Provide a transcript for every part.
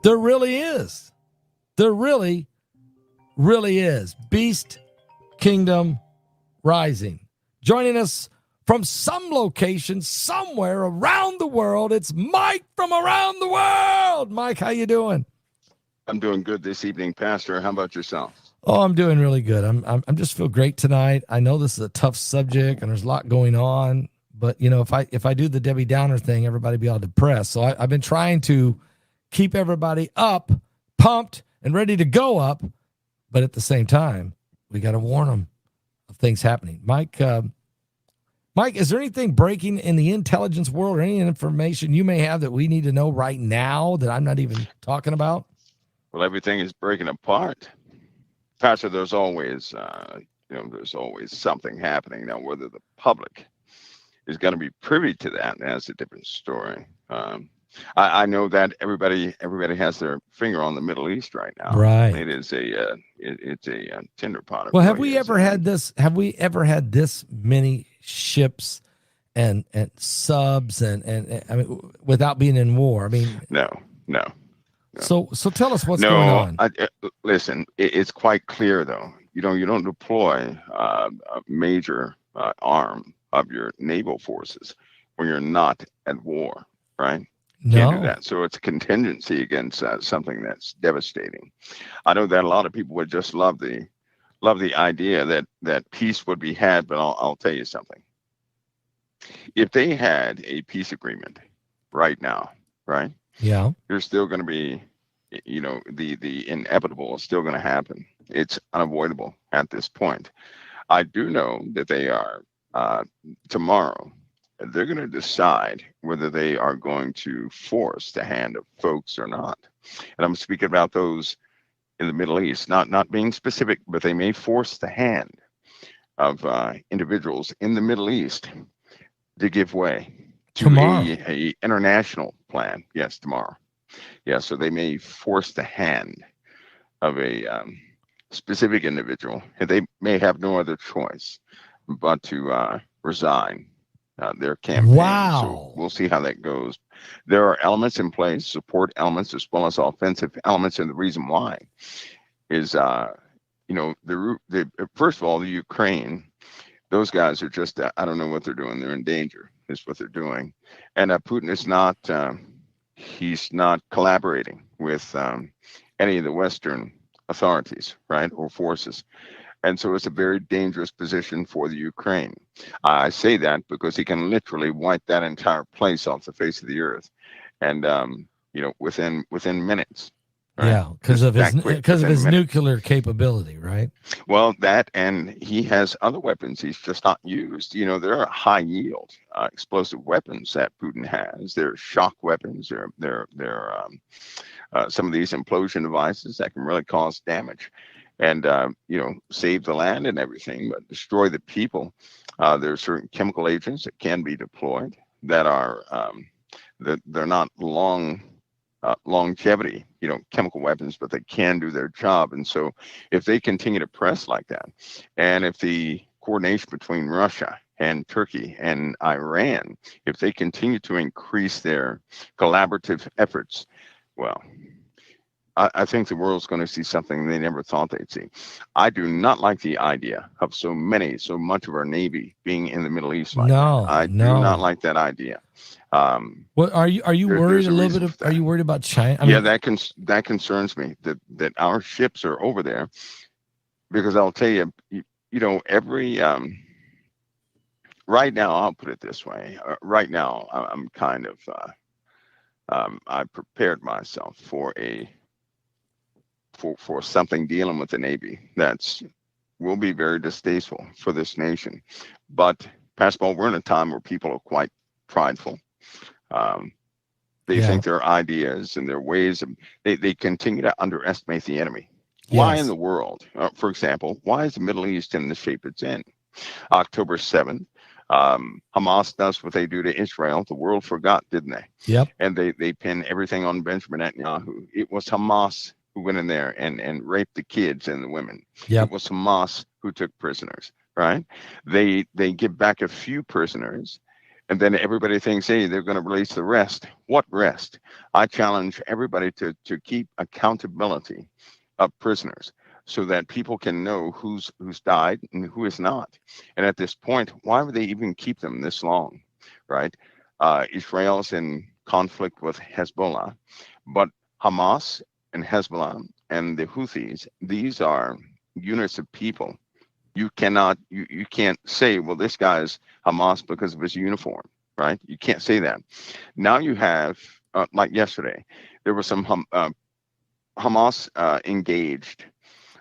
There really is. There really, really is. Beast Kingdom Rising. Joining us from some location somewhere around the world, it's Mike from around the world. Mike, how you doing? I'm doing good this evening, Pastor. How about yourself? Oh, I'm doing really good. I'm just feel great tonight. I know this is a tough subject and there's a lot going on, but you know, if I do the Debbie Downer thing, everybody be all depressed. So I've been trying to keep everybody up, pumped, and ready to go up, but at the same time, we got to warn them of things happening. Mike, is there anything breaking in the intelligence world or any information you may have that we need to know right now that I'm not even talking about? Well, everything is breaking apart, Pastor. There's always, there's always something happening now. Whether the public is going to be privy to that, that's a different story. I know that everybody has their finger on the Middle East right now. Right. It is it's a tender pot of. Well, have we ever had this? Have we ever had this many ships and subs and I mean, without being in war? I mean, No. So tell us what's going on. Listen, it's quite clear though. You don't deploy a major arm of your naval forces when you're not at war, right? Can't do that. So it's a contingency against something that's devastating. I know that a lot of people would just love the idea that peace would be had, but I'll tell you something. If they had a peace agreement right now, right? Yeah. There's still going to be, the inevitable is still going to happen. It's unavoidable at this point. I do know that they are tomorrow. They're going to decide whether they are going to force the hand of folks or not. And I'm speaking about those in the Middle East, not being specific, but they may force the hand of individuals in the Middle East to give way to a international plan. Yes, tomorrow. Yeah, so they may force the hand of a specific individual, and they may have no other choice but to resign their campaign. Wow. So we'll see how that goes. There are elements in place, support elements as well as offensive elements, and the reason why is, first of all, the Ukraine. Those guys are just, I don't know what they're doing. They're in danger, is what they're doing. And Putin is not, he's not collaborating with any of the Western authorities, right, or forces. And so it's a very dangerous position for the Ukraine. I say that because he can literally wipe that entire place off the face of the earth. And, within minutes. Right? Yeah, because of his nuclear capability, right? Well, that, and he has other weapons he's just not used. There are high yield explosive weapons that Putin has. There are shock weapons. There are some of these implosion devices that can really cause damage, and save the land and everything, but destroy the people. There are certain chemical agents that can be deployed that are they're not longevity, chemical weapons, but they can do their job. And so if they continue to press like that, and if the coordination between Russia and Turkey and Iran, if they continue to increase their collaborative efforts, well, I think the world's going to see something they never thought they'd see. I do not like the idea of so much of our Navy being in the Middle East like that. I do not like that idea. Well, are you worried a little bit? Are you worried about China? I mean, that concerns me that our ships are over there, because I'll tell you, every right now, I'll put it this way. Right now, I'm kind of I prepared myself for for something dealing with the Navy will be very distasteful for this nation. But Pastor Paul, we're in a time where people are quite prideful. They think their ideas and their ways, they continue to underestimate the enemy. Yes. Why in the world, for example, why is the Middle East in the shape it's in? October 7th, Hamas does what they do to Israel. The world forgot, didn't they? Yep. And they pin everything on Benjamin Netanyahu. It was Hamas who went in there and raped the kids and the women. Yep. It was Hamas who took prisoners, right? They give back a few prisoners, And then everybody thinks, hey, they're going to release the rest. What rest? I challenge everybody to keep accountability of prisoners so that people can know who's died and who is not. And at this point, why would they even keep them this long, right? Israel's in conflict with Hezbollah, but Hamas and Hezbollah and the Houthis, these are units of people. You can't say, well, this guy's Hamas because of his uniform, right? You can't say that. Now you have, like yesterday, there was some Hamas engaged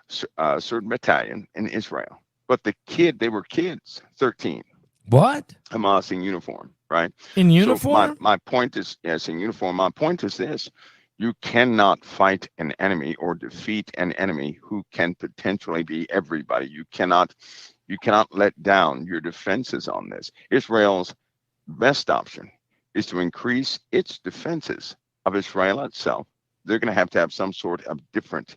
certain battalion in Israel, but they were kids, 13. What? Hamas in uniform, right? In So uniform? my point is, yes, in uniform. My point is this: you cannot fight an enemy or defeat an enemy who can potentially be everybody. You cannot let down your defenses on this. Israel's best option is to increase its defenses of Israel itself. They're going to have some sort of different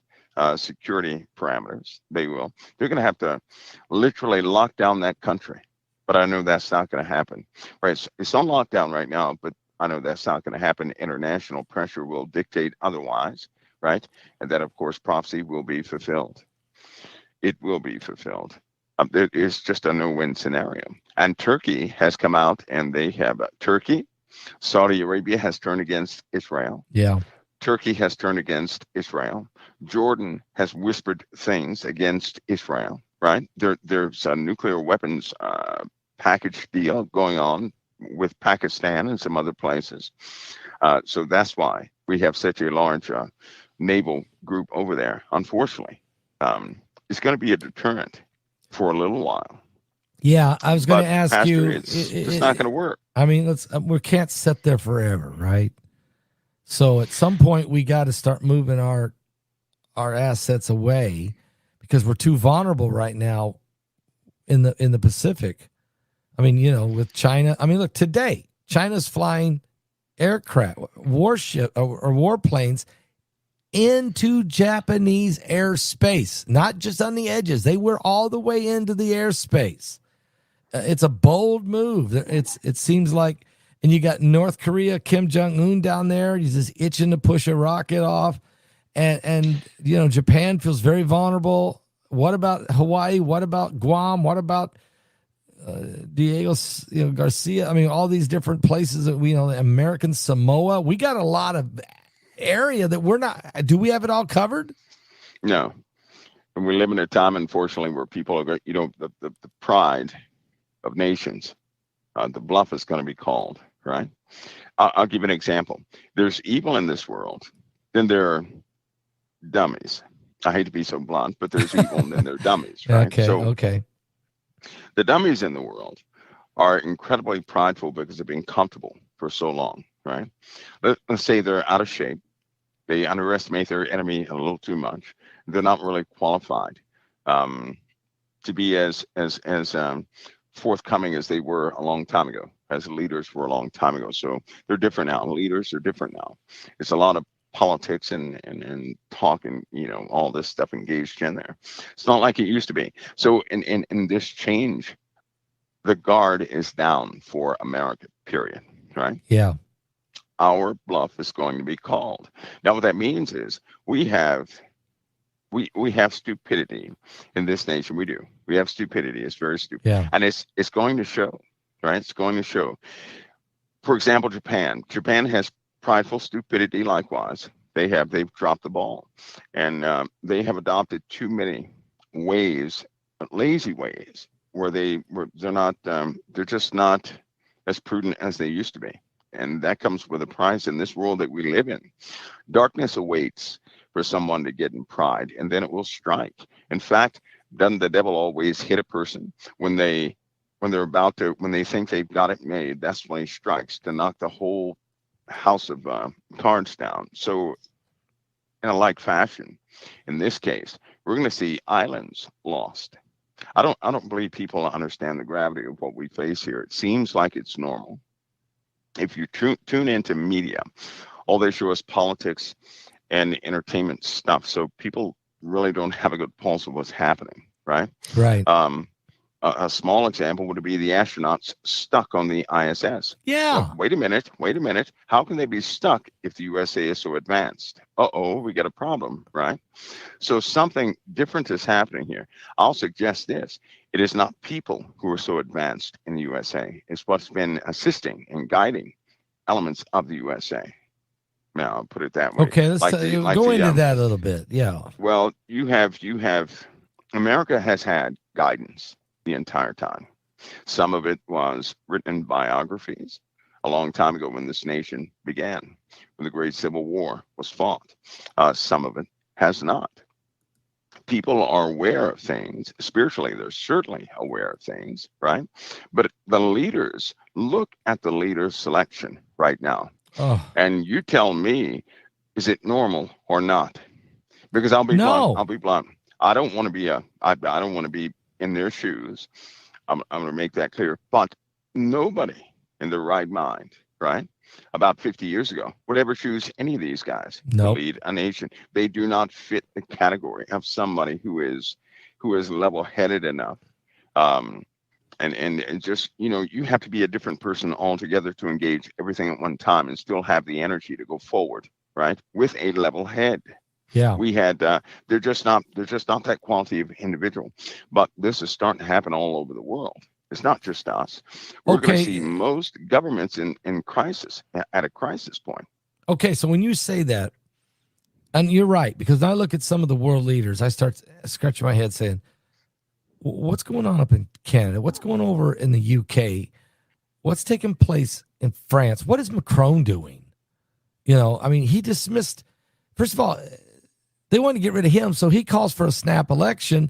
security parameters. They're going to have to literally lock down that country. But I know that's not going to happen. Right? It's on lockdown right now, but I know that's not going to happen. International pressure will dictate otherwise, right? And that, of course, prophecy will be fulfilled. It will be fulfilled. It is just a no-win scenario. And Turkey has come out, and they have Turkey. Saudi Arabia has turned against Israel. Yeah. Turkey has turned against Israel. Jordan has whispered things against Israel, right? There's a nuclear weapons package deal going on with Pakistan and some other places. So that's why we have such a large naval group over there. Unfortunately, it's going to be a deterrent for a little while. Yeah, I was going to ask Pastor, you. it's not going to work. I mean, we can't sit there forever, right? So at some point, we got to start moving our assets away because we're too vulnerable right now in the Pacific. I mean, with China. I mean, look, today China's flying aircraft, warship or warplanes into Japanese airspace, not just on the edges. They were all the way into the airspace. It's a bold move. It seems like, and you got North Korea, Kim Jong-un down there. He's just itching to push a rocket off. And Japan feels very vulnerable. What about Hawaii? What about Guam? What about Diego Garcia? I mean, all these different places that American Samoa. We got a lot of area that we're not. Do we have it all covered? No. And we live in a time, unfortunately, where people are, the pride of nations, the bluff is going to be called, right? I'll give an example. There's evil in this world, then there are dummies. I hate to be so blunt, but there's evil and then there are dummies, right? Okay. The dummies in the world are incredibly prideful because they've been comfortable for so long, right? Let's say they're out of shape. They underestimate their enemy a little too much. They're not really qualified to be as forthcoming as they were a long time ago, as leaders were a long time ago. So they're different now. Leaders are different now. It's a lot of politics and talk and all this stuff engaged in there. It's not like it used to be. So in this change, the guard is down for America, period. Right? Yeah. Our bluff is going to be called. Now, what that means is we have stupidity in this nation. We do. We have stupidity. It's very stupid. Yeah. And it's going to show, right? It's going to show. For example, Japan. Japan has prideful stupidity likewise. They've dropped the ball. And they have adopted too many ways, lazy ways, where they're just not as prudent as they used to be. And that comes with a price in this world that we live in. Darkness awaits for someone to get in pride, and then it will strike. In fact, doesn't the devil always hit a person when they think they've got it made? That's when he strikes to knock the whole house of cards down. So in a like fashion, in this case, we're going to see islands lost. I don't believe people understand the gravity of what we face here. It seems like it's normal. If you tune into media, all they show us politics and entertainment stuff. So people really don't have a good pulse of what's happening, right? Right. A small example would be the astronauts stuck on the ISS. Well, Yeah. wait a minute. How can they be stuck if the USA is so advanced? Uh-oh, we got a problem, right? So something different is happening here. I'll suggest this. It is not people who are so advanced in the USA. It's what's been assisting and guiding elements of the USA. Now, I'll put it that way. Okay, let's go into that a little bit. Yeah. Well, you have America has had guidance the entire time. Some of it was written in biographies a long time ago when this nation began, when the Great Civil War was fought. Some of it has not. People are aware of things spiritually. They're certainly aware of things, right? But the leaders, look at the leader selection right now. Oh, And you tell me, is it normal or not? Because I'll be blunt. I'll be blunt. I don't want to be I don't want to be in their shoes. I'm going to make that clear. But nobody in their right mind, right, about 50 years ago would ever choose any of these guys to lead a nation. They do not fit the category of somebody who is level-headed enough. And just, you have to be a different person altogether to engage everything at one time and still have the energy to go forward, right, with a level head. Yeah. We had they're just not that quality of individual. But this is starting to happen all over the world. It's not just us. We're going to see most governments in crisis, at a crisis point. Okay, so when you say that, and you're right, because I look at some of the world leaders, I start scratching my head saying, what's going on up in Canada? What's going over in the UK? What's taking place in France? What is Macron doing? He dismissed, first of all, they want to get rid of him, so he calls for a snap election.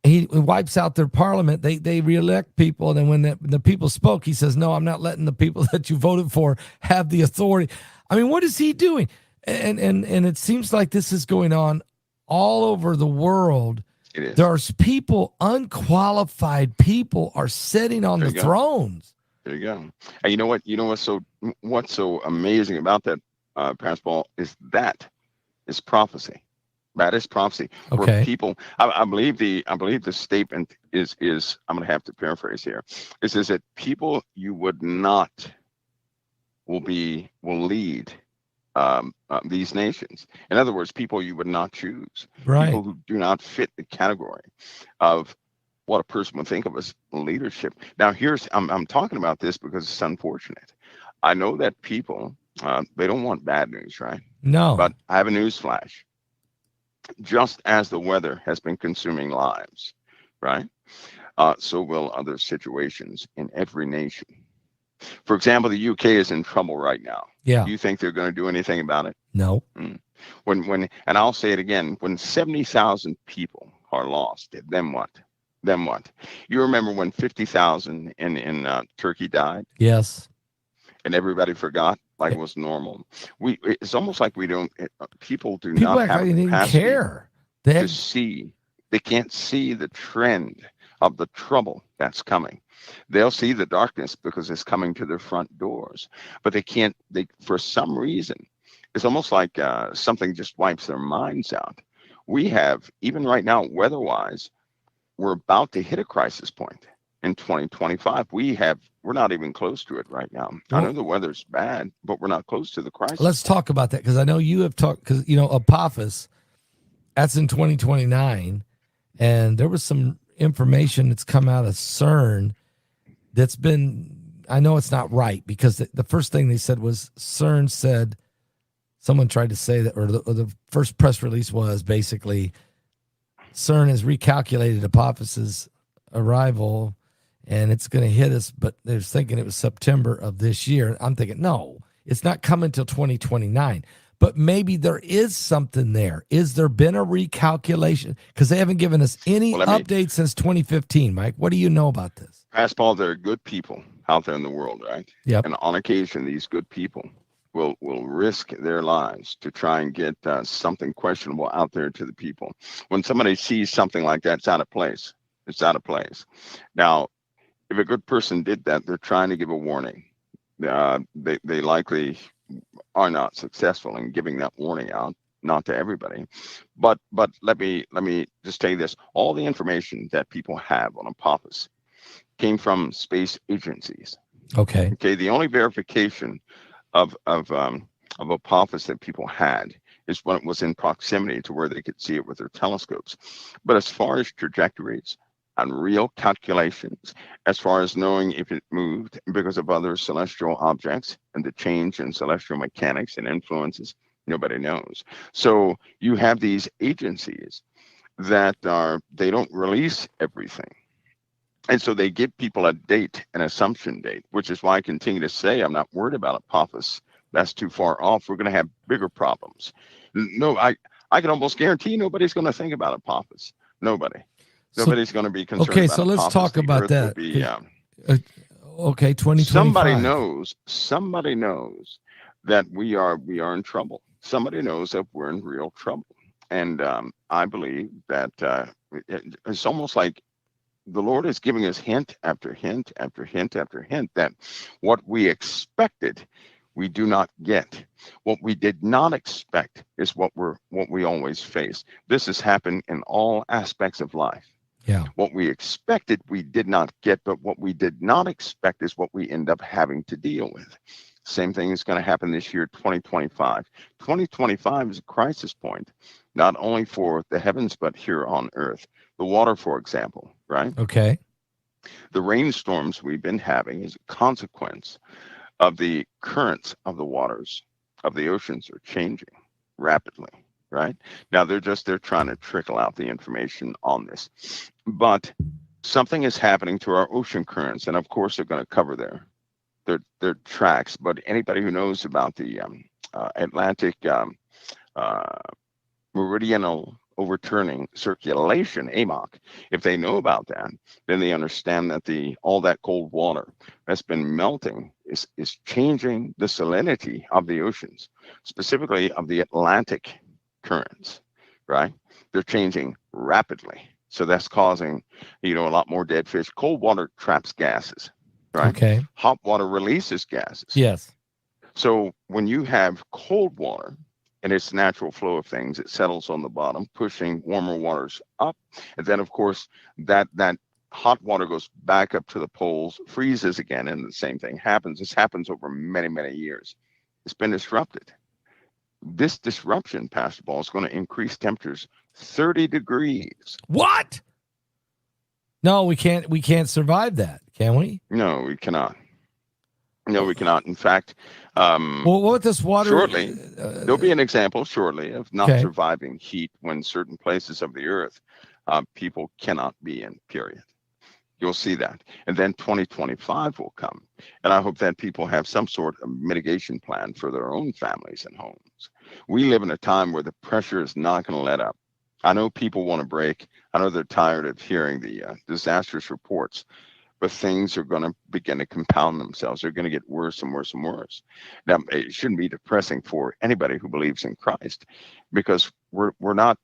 He wipes out their parliament. They reelect people, and then when the people spoke, he says, "No, I'm not letting the people that you voted for have the authority." I mean, what is he doing? And it seems like this is going on all over the world. It is. There's people, unqualified people, are sitting on the thrones. There you go. And you know what? What's so amazing about that, Pastor Paul, is that is prophecy. That is prophecy. Okay. Where people, I believe the statement is I'm going to have to paraphrase here. It says that people you would not will lead these nations. In other words, people you would not choose. Right. People who do not fit the category of what a person would think of as leadership. Now, I'm talking about this because it's unfortunate. I know that people, they don't want bad news, right? No. But I have a news flash. Just as the weather has been consuming lives, right? So will other situations in every nation. For example, the UK is in trouble right now. Yeah. Do you think they're going to do anything about it? No. When and I'll say it again, when 70,000 people are lost, then what? Then what? You remember when 50,000 in Turkey died? Yes. And everybody forgot, like it was normal. It's almost like people do People not have the capacity care. To see. They can't see the trend of the trouble that's coming. They'll see the darkness because it's coming to their front doors, but for some reason, it's almost like something just wipes their minds out. We have, even right now, weather-wise, we're about to hit a crisis point in 2025. We're not even close to it right now. I know the weather's bad, but we're not close to the crisis. Let's talk about that, because I know you have talked, because Apophis, that's in 2029, and there was some information that's come out of CERN that's been, I know it's not right, because the first thing they said was CERN said, someone tried to say that, or the first press release was basically CERN has recalculated Apophis's arrival and it's going to hit us, but they're thinking it was September of this year. I'm thinking, no, it's not coming until 2029. But maybe there is something there. Is there been a recalculation? Because they haven't given us any updates since 2015, Mike. What do you know about this? Pastor Paul, there are good people out there in the world, right? Yep. And on occasion, these good people will risk their lives to try and get something questionable out there to the people. When somebody sees something like that, it's out of place. It's out of place. Now, if a good person did that, they're trying to give a warning. They likely are not successful in giving that warning out. not to everybody. But let me just tell you this: all the information that people have on Apophis came from space agencies. Okay. Okay, the only verification of Apophis that people had is when it was in proximity to where they could see it with their telescopes. But as far as trajectories and real calculations, as far as knowing if it moved because of other celestial objects and the change in celestial mechanics and influences, nobody knows. So you have these agencies that they don't release everything. And so they give people a date, an assumption date, which is why I continue to say I'm not worried about Apophis. That's too far off. We're going to have bigger problems. No, I can almost guarantee nobody's going to think about Apophis. Nobody. So, Nobody's going to be concerned okay, about so let's Apophis. talk The about Earth that. will be, Okay, 2025. somebody knows that we are in trouble. Somebody knows that we're in real trouble. And I believe that it's almost like the Lord is giving us hint after hint after hint after hint that what we expected we do not get. What we did not expect is what we always face. This has happened in all aspects of life. Yeah. What we expected we did not get, but what we did not expect is what we end up having to deal with. Same thing is going to happen this year, 2025. 2025 is a crisis point, not only for the heavens, but here on earth. The water, for example, right? Okay. The rainstorms we've been having is a consequence of the currents of the waters of the oceans are changing rapidly, right? Now they're trying to trickle out the information on this. But something is happening to our ocean currents, and of course they're going to cover their tracks. But anybody who knows about the Atlantic meridional overturning circulation, AMOC, if they know about that, then they understand that all that cold water that's been melting is changing the salinity of the oceans, specifically of the Atlantic currents, right? They're changing rapidly. So that's causing, a lot more dead fish. Cold water traps gases, right? Okay. Hot water releases gases. Yes. So when you have cold water, and its natural flow of things, it settles on the bottom, pushing warmer waters up. And then, of course, that hot water goes back up to the poles, freezes again, and the same thing happens. This happens over many, many years. It's been disrupted. This disruption, Pastor Paul, is going to increase temperatures 30 degrees. What? No, we can't survive that, can we? No, we cannot. No, we cannot. In fact, well, what this water? Shortly, there'll be an example shortly of not surviving heat when certain places of the earth people cannot be in, period. You'll see that. And then 2025 will come. And I hope that people have some sort of mitigation plan for their own families and homes. We live in a time where the pressure is not going to let up. I know people want to break. I know they're tired of hearing the disastrous reports. But things are going to begin to compound themselves. They're going to get worse and worse and worse. Now, it shouldn't be depressing for anybody who believes in Christ, because we're not,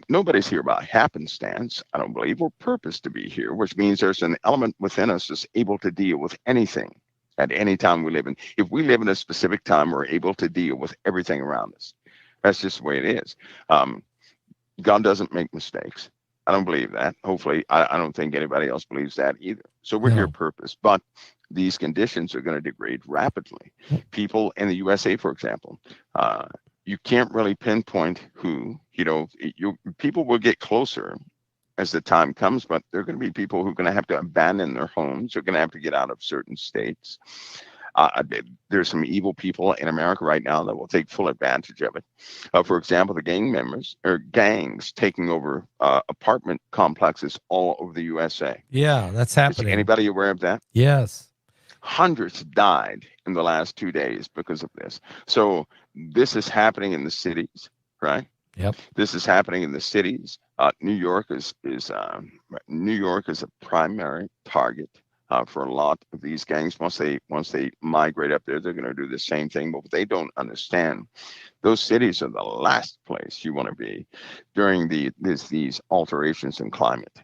nobody's here by happenstance. I don't believe we're purposed to be here, which means there's an element within us that's able to deal with anything at any time we live in. If we live in a specific time, we're able to deal with everything around us. That's just the way it is. God doesn't make mistakes. I don't believe that. Hopefully, I don't think anybody else believes that either. So we're here purpose, but these conditions are going to degrade rapidly. People in the USA, for example, you can't really pinpoint who, people will get closer as the time comes, but there are going to be people who are going to have to abandon their homes. They're going to have to get out of certain states. There's some evil people in America right now that will take full advantage of it. For example, the gangs taking over apartment complexes all over the USA. Yeah, that's happening. Is anybody aware of that? Yes. Hundreds died in the last 2 days because of this. So this is happening in the cities, right? Yep. This is happening in the cities. New York is a primary target. For a lot of these gangs, once they migrate up there, they're going to do the same thing. But what they don't understand, those cities are the last place you want to be during these alterations in climate.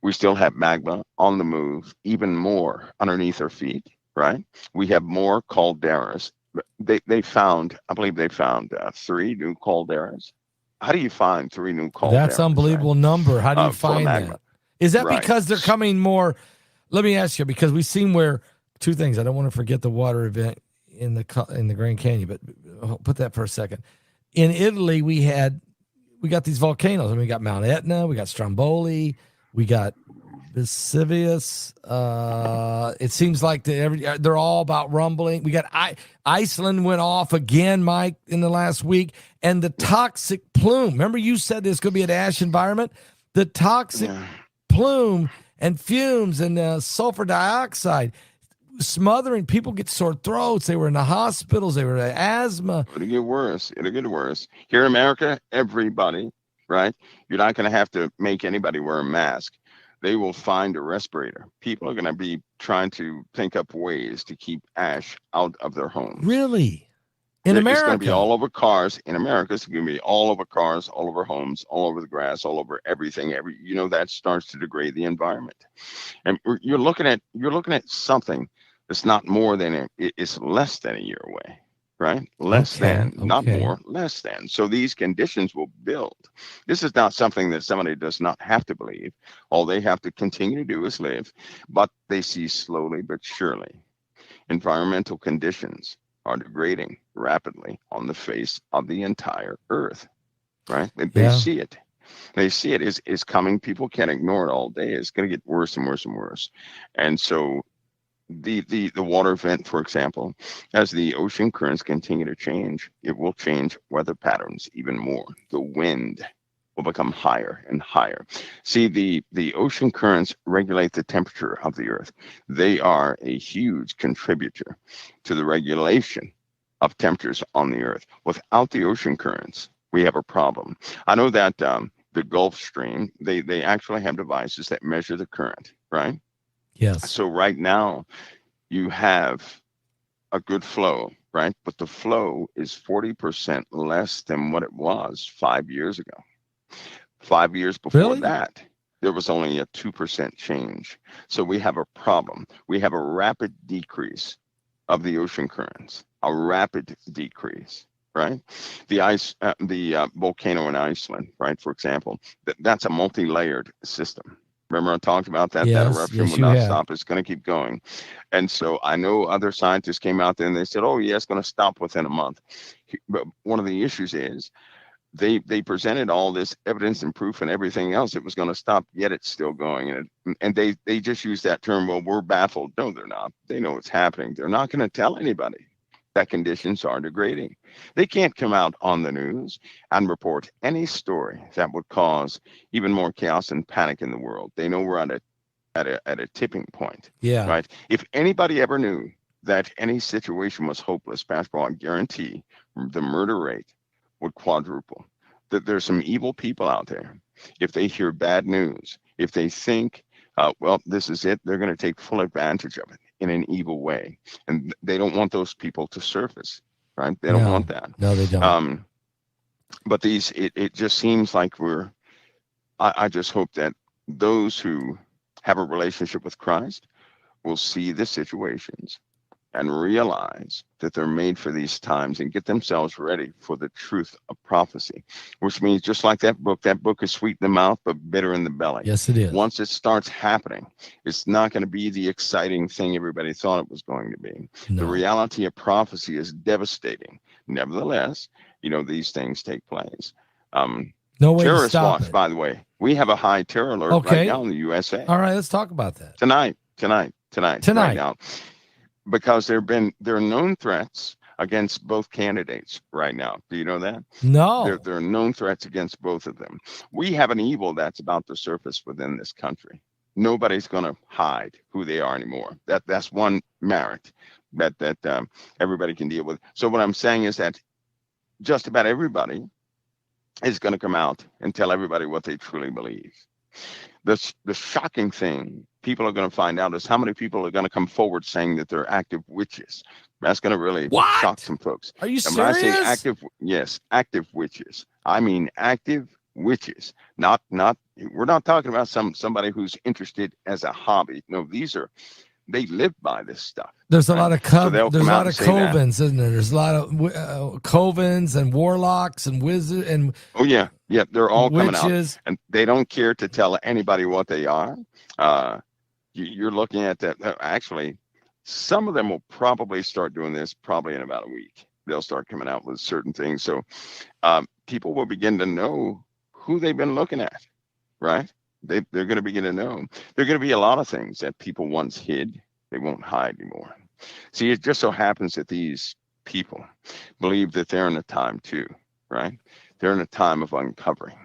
We still have magma on the move, even more underneath our feet, right? We have more calderas They found, I believe they found 3 new calderas. How do you find 3 new That's calderas, right? unbelievable number. How do you Full of find magma, that? Is that right? because they're coming more? Let me ask you, because we've seen where two things. I don't want to forget the water event in the Grand Canyon, but I'll put that for a second. In Italy, we got these volcanoes. I mean, we got Mount Etna, we got Stromboli, we got Vesuvius. It seems like they're all about rumbling. We got Iceland went off again, Mike, in the last week, and the toxic plume. Remember, you said this could be an ash environment. The toxic Yeah. plume and fumes and sulfur dioxide smothering people, get sore throats. They were in the hospitals. They were in asthma. It'll get worse. It'll get worse. Here in America, everybody, right? You're not going to have to make anybody wear a mask. They will find a respirator. People are going to be trying to think up ways to keep ash out of their homes. Really? In It's going to be America? all over cars. In America, it's going to be all over cars, all over homes, all over the grass, all over everything. That starts to degrade the environment. And you're looking at something that's not more than it's less than a year away, right? Less than, not more, less than. So these conditions will build. This is not something that somebody does not have to believe. All they have to continue to do is live, but they see slowly but surely environmental conditions are degrading rapidly on the face of the entire earth, right? They see it. They see it is coming. People can't ignore it all day. It's going to get worse and worse and worse. And so the water event, for example, as the ocean currents continue to change, it will change weather patterns even more. The wind will become higher and higher. See, the ocean currents regulate the temperature of the earth. They are a huge contributor to the regulation of temperatures on the earth. Without the ocean currents, we have a problem. I know that the Gulf Stream, they actually have devices that measure the current, right? Yes. So right now you have a good flow, right? But the flow is 40% less than what it was 5 years ago. 5 years before that, there was only a 2% change. So we have a problem. We have a rapid decrease of the ocean currents, a rapid decrease, right? The volcano in Iceland, right? For example, that's a multi-layered system. Remember I talked about that? Yes, That eruption will not stop. It's going to keep going. And so I know other scientists came out there and they said, oh, yeah, it's going to stop within a month. But one of the issues is they presented all this evidence and proof and everything else. It was going to stop, yet it's still going. And they just use that term, well, we're baffled. No, they're not. They know what's happening. They're not going to tell anybody that conditions are degrading. They can't come out on the news and report any story that would cause even more chaos and panic in the world. They know we're at a tipping point. Yeah. Right. If anybody ever knew that any situation was hopeless, basketball, I guarantee the murder rate would quadruple. That there's some evil people out there. If they hear bad news, if they think, well, this is it, they're going to take full advantage of it in an evil way. And they don't want those people to surface, right? They don't want that. No, they don't. But it just seems like I just hope that those who have a relationship with Christ will see the situations and realize that they're made for these times and get themselves ready for the truth of prophecy, which means just like that book is sweet in the mouth, but bitter in the belly. Yes, it is. Once it starts happening, it's not going to be the exciting thing everybody thought it was going to be. No. The reality of prophecy is devastating. Nevertheless, these things take place. No way to Terrorist stop watch, it. by the way. We have a high terror alert right now in the USA. All right, let's talk about that. Tonight, right now. Because there are known threats against both candidates right now. Do you know that? No. There are known threats against both of them. We have an evil that's about to surface within this country. Nobody's going to hide who they are anymore. That's one merit that everybody can deal with. So what I'm saying is that just about everybody is going to come out and tell everybody what they truly believe. The shocking thing people are going to find out is how many people are going to come forward saying that they're active witches. That's going to really shock some folks. Are you and serious? When I say active witches, I mean active witches. Not we're not talking about somebody who's interested as a hobby. No, these are they live by this stuff. There's a right? lot of So they'll there's come a out lot and of say that. covens, isn't there? There's a lot of covens and warlocks and wizards and Oh yeah, yeah, they're all coming out, witches. and they don't care to tell anybody what they are. Uh, you're looking at that. Actually, some of them will probably start doing this probably in about a week. They'll start coming out with certain things, so people will begin to know who they've been looking at, right? They're going to begin to know. There are going to be a lot of things that people once hid, they won't hide anymore. See, it just so happens that these people believe that they're in a time too, right? They're in a time of uncovering.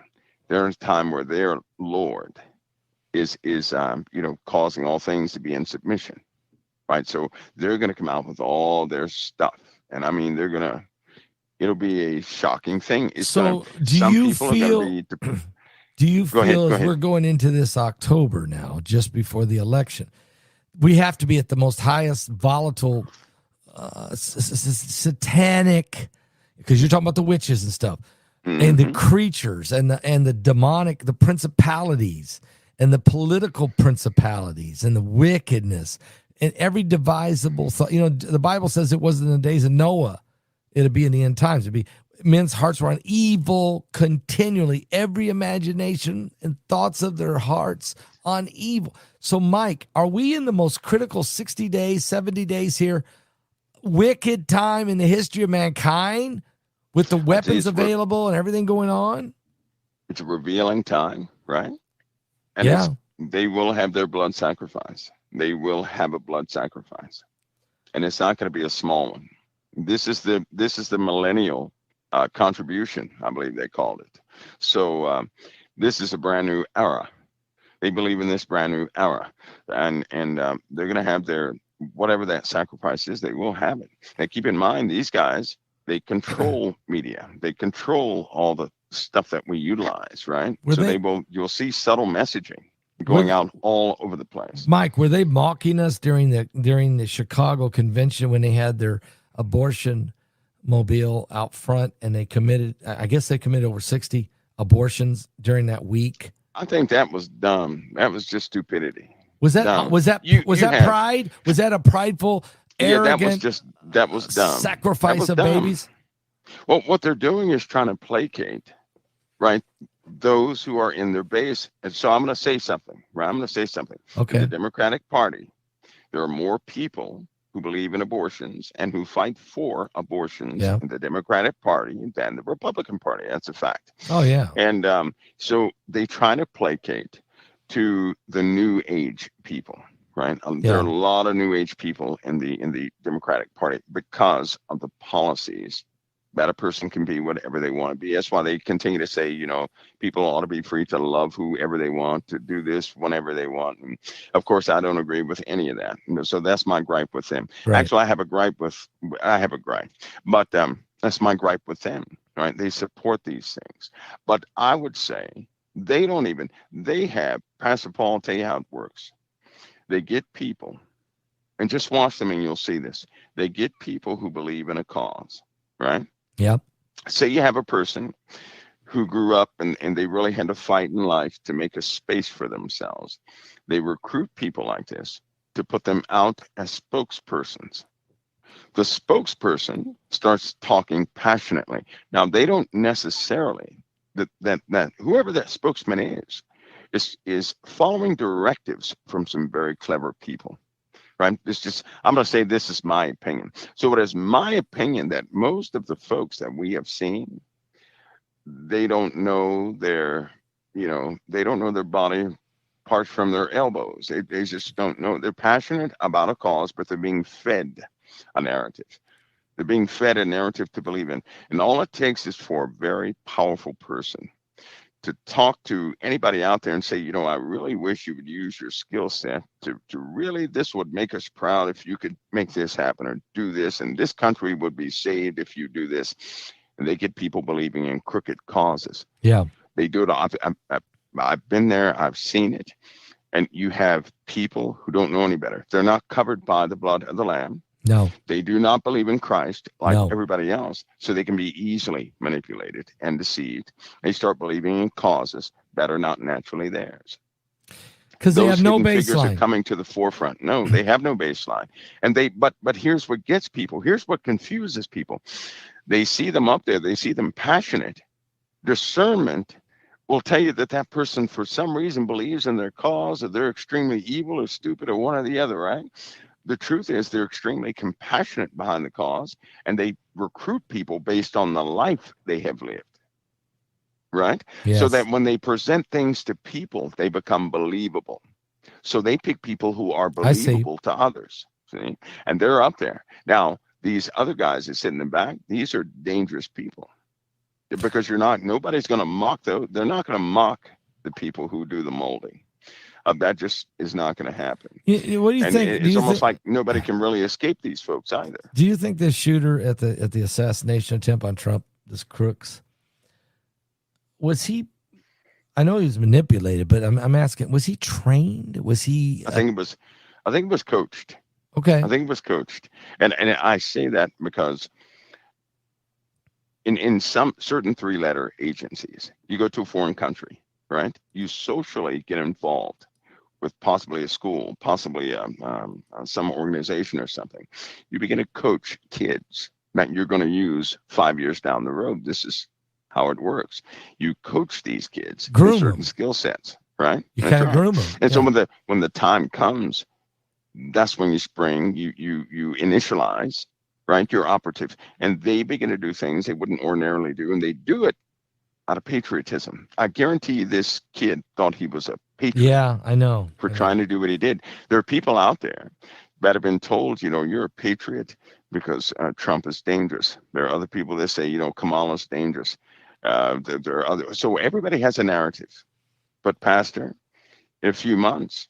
They're in a time where their Lord is causing all things to be in submission, right? So they're going to come out with all their stuff, and I mean, it'll be a shocking thing. So do Some you people are going feel? to be. Do you Go ahead. feel Go as ahead. we're going into this October now, just before the election, we have to be at the most highest volatile, satanic, because you're talking about the witches and stuff, and the creatures and the demonic, the principalities and the political principalities and the wickedness and every devisable thought. The Bible says it was in the days of Noah. It'd be in the end times. It'd be men's hearts were on evil continually, every imagination and thoughts of their hearts on evil. So, Mike, are we in the most critical 60 days, 70 days here, wicked time in the history of mankind with the weapons available and everything going on? It's a revealing time, right? And yeah. They will have their blood sacrifice. They will have a blood sacrifice. And it's not going to be a small one. This is the millennial contribution, I believe they called it. So this is a brand new era. They believe in this brand new era, and they're going to have their whatever that sacrifice is. They will have it. And keep in mind, these guys, they control media. They control all the stuff that we utilize, right? You'll see subtle messaging going out all over the place. Mike, were they mocking us during the Chicago convention when they had their abortion mobile out front, and they committed over 60 abortions during that week? I think that was dumb. That was just stupidity. Was that dumb. Pride? Was that a prideful, arrogant? That was dumb. Sacrifice of babies. Well, what they're doing is trying to placate, right, those who are in their base. And so I'm going to say something, right? I'm going to say something. Okay. In the Democratic Party, there are more people who believe in abortions and who fight for abortions in the Democratic Party than the Republican Party. That's a fact. Oh, yeah. And so they try to placate to the new age people, right? There are a lot of new age people in the Democratic Party because of the policies that a person can be whatever they want to be. That's why they continue to say, people ought to be free to love whoever they want, to do this whenever they want. And of course, I don't agree with any of that. So that's my gripe with them. Right. Actually, I have a gripe, but that's my gripe with them, right? They support these things. But I would say they have, Pastor Paul, I'll tell you how it works. They get people, and just watch them and you'll see this. They get people who believe in a cause, right? Yep. Say you have a person who grew up and they really had to fight in life to make a space for themselves. They recruit people like this to put them out as spokespersons. The spokesperson starts talking passionately. Now, they don't necessarily, that whoever that spokesman is following directives from some very clever people. Right? I'm going to say this is my opinion. So it is my opinion that most of the folks that we have seen, they don't know their body parts from their elbows. They just don't know. They're passionate about a cause, but they're being fed a narrative. They're being fed a narrative to believe in. And all it takes is for a very powerful person to talk to anybody out there and say, I really wish you would use your skill set to really, this would make us proud if you could make this happen or do this. And this country would be saved if you do this. And they get people believing in crooked causes. Yeah. They do it. I've been there. I've seen it. And you have people who don't know any better. They're not covered by the blood of the Lamb. No. They do not believe in Christ like everybody else, so they can be easily manipulated and deceived. They start believing in causes that are not naturally theirs. because they have no figures are baseline. coming to the forefront. No, they have no baseline. And but here's what gets people. Here's what confuses people. They see them up there. They see them passionate. Discernment will tell you that that person, for some reason, believes in their cause, or they're extremely evil or stupid or one or the other, right? The truth is they're extremely compassionate behind the cause, and they recruit people based on the life they have lived. Right? Yes. So that when they present things to people, they become believable. So they pick people who are believable to others. See? And they're up there. Now, these other guys that sit in the back, these are dangerous people. Because nobody's going to mock those. They're not going to mock the people who do the molding. That just is not going to happen. What do you think? It's almost like nobody can really escape these folks either. Do you think this shooter at the assassination attempt on Trump, this Crooks, was he? I know he was manipulated, but I'm asking: was he trained? Was he? I think it was coached. Okay. I think it was coached, and I say that because in some certain 3-letter agencies, you go to a foreign country, right? You socially get involved with possibly a school, possibly some organization or something. You begin to coach kids that you're going to use 5 years down the road. This is how it works. You coach these kids in certain skill sets, right? You kind of groom them. And so when the time comes, that's when you initialize, right, your operatives, and they begin to do things they wouldn't ordinarily do, and they do it out of patriotism. I guarantee you this kid thought he was a patriot. Yeah, I know. For trying to do what he did. There are people out there that have been told, you're a patriot because Trump is dangerous. There are other people that say, Kamala's dangerous. There are other. So everybody has a narrative. But Pastor, in a few months,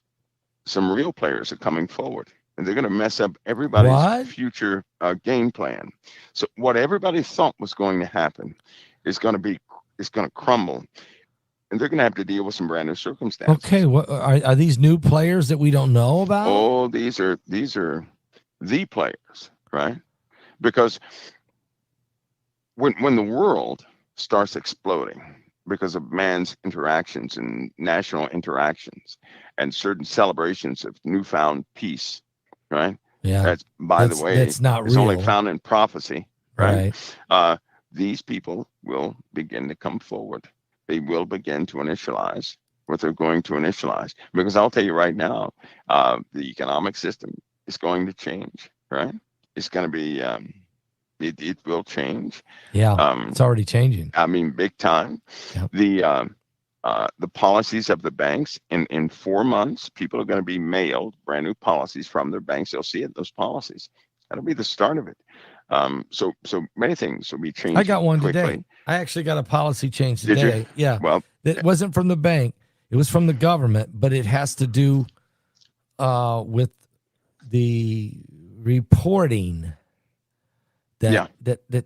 some real players are coming forward, and they're going to mess up everybody's future game plan. So what everybody thought was going to happen is going to crumble, and they're going to have to deal with some brand new circumstances. Okay, what are these new players that we don't know about? Oh, these are the players, right? Because when the world starts exploding because of man's interactions and national interactions and certain celebrations of newfound peace, right? Yeah. That's, by the way, that's not it's real. only found in prophecy, right? These people will begin to come forward. They will begin to initialize what they're going to initialize. Because I'll tell you right now, the economic system is going to change, right? It's going to be, it will change. Yeah, it's already changing. I mean, big time. Yep. The policies of the banks, in 4 months, people are going to be mailed brand new policies from their banks. They'll see it, those policies. That'll be the start of it. So many things will be changed. I got one quickly. today. I actually got a policy change today. Did you? Yeah. Well, it wasn't from the bank. It was from the government, but it has to do with the reporting that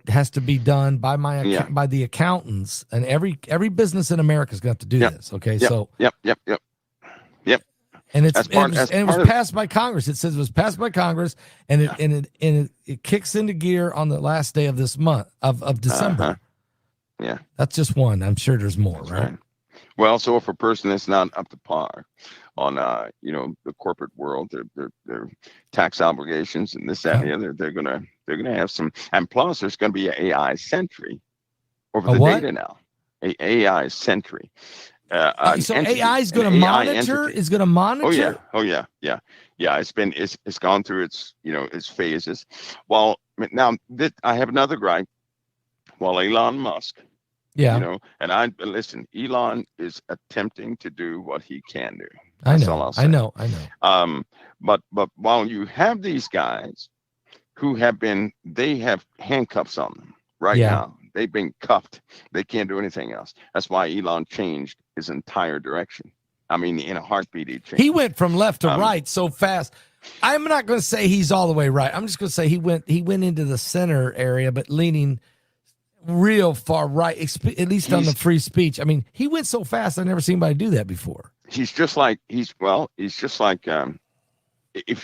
has to be done by by the accountants, and every business in America is going to have to do this. Okay. Yep. So. Yep. And it was passed by Congress. It says it was passed by Congress, and it kicks into gear on the last day of this month of December. Yeah, that's just one. I'm sure there's more, right? Well, so if a person is not up to par on the corporate world, their tax obligations and this, that, and the other, they're gonna have some. And plus, there's going to be an AI sentry over the data now. A AI sentry. So AI is going to monitor. Is going to monitor. Oh yeah. It's gone through its phases. Well, now I have another gripe. Well, Elon Musk. Yeah. And listen. Elon is attempting to do what he can do. That's all I'll say. I know. But while you have these guys who have handcuffs on them right now. They've been cuffed. They can't do anything else. That's why Elon changed his entire direction. I mean, in a heartbeat, he changed. He went from left to right so fast. I'm not going to say he's all the way right. I'm just going to say he went into the center area, but leaning real far right, at least on the free speech. I mean, he went so fast. I've never seen anybody do that before. He's just like, if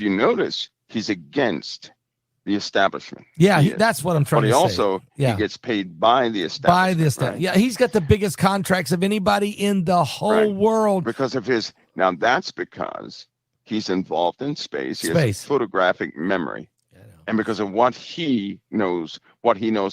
you notice, he's against the establishment. Yeah, that's what I'm trying to say. But he gets paid by the establishment. Right? Yeah, he's got the biggest contracts of anybody in the whole world. Because of his Now that's because he's involved in space. He has Space. photographic memory. I know. And because of what he knows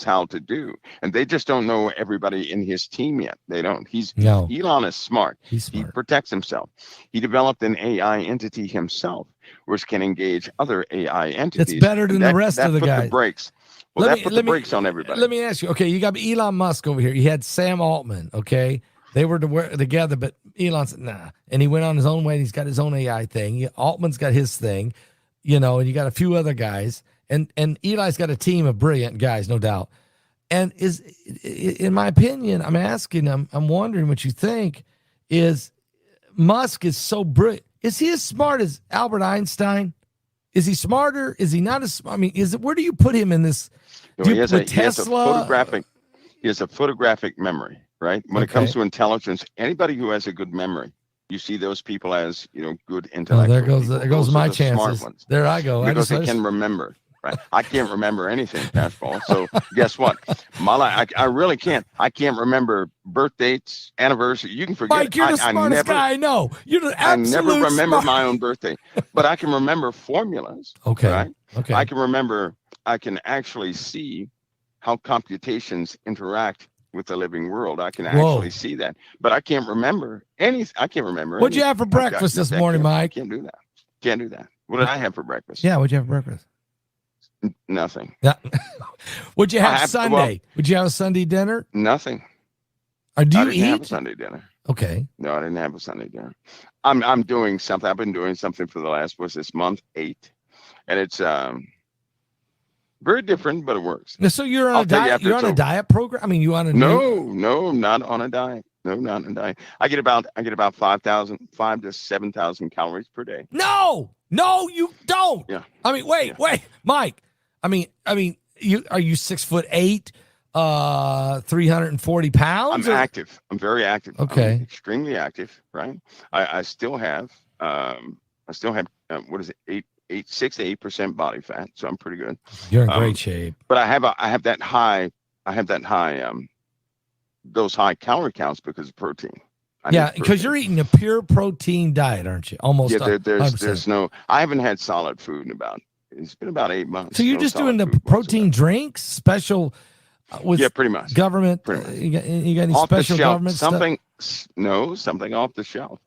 how to do. And they just don't know everybody in his team yet. They don't. No. Elon is smart. He's He smart. protects himself. He developed an AI entity himself, which can engage other AI entities. It's better than the rest of the guys. guys. The brakes. Well, that put the brakes on everybody. Let me ask you. Okay, you got Elon Musk over here. You had Sam Altman. Okay, they were together, but Elon said nah, and he went on his own way. And he's got his own AI thing. Altman's got his thing, and you got a few other guys, and Eli's got a team of brilliant guys, no doubt. And in my opinion, I'm asking, I'm wondering what you think. Is Musk is so brilliant? Is he as smart as Albert Einstein? Is he smarter? Is he not as? I mean, where do you put him in this? He has a photographic memory, right? When it comes to intelligence, anybody who has a good memory, you see those people as good intellectual. There goes my chances. There I go. Because they can remember. Right, I can't remember anything, Pascal. So guess what? My life, I really can't. I can't remember birth dates, anniversaries. You can forget. Mike, you're the smartest guy I know. You're the absolute I never remember my own birthday, but I can remember formulas. Okay. Right? Okay. I can remember. I can actually see how computations interact with the living world. I can actually see that, but I can't remember anything. I can't remember. What'd you have for breakfast this morning, Mike? Can't do that. Can't do that. What did I have for breakfast? Yeah, what'd you have for breakfast? Nothing. Yeah. Would you have Sunday? Would you have a Sunday dinner? Nothing. Or do you I didn't have a Sunday dinner. Okay. No, I didn't have a Sunday dinner. I'm doing something. I've been doing something for the last this month 8, and it's very different, but it works. So you're on a diet. You're on a diet program. I mean, you on a no, not on a diet. No, not on a diet. I get about 5 to 7,000 calories per day. No, you don't. Yeah. I mean, wait, Mike. I mean, are you 6'8", 340 pounds? I'm active. I'm very active. Okay. I'm extremely active. Right. I still have what is it? 6 to 8% body fat. So I'm pretty good. You're in great shape. But I have that high. Those high calorie counts because of protein. Because you're eating a pure protein diet, aren't you? Almost. Yeah. There's no. I haven't had solid food in it's been about 8 months. So you're just doing the protein drinks, special with pretty much government. Pretty much. You got any off special government something stuff? No, something off the shelf.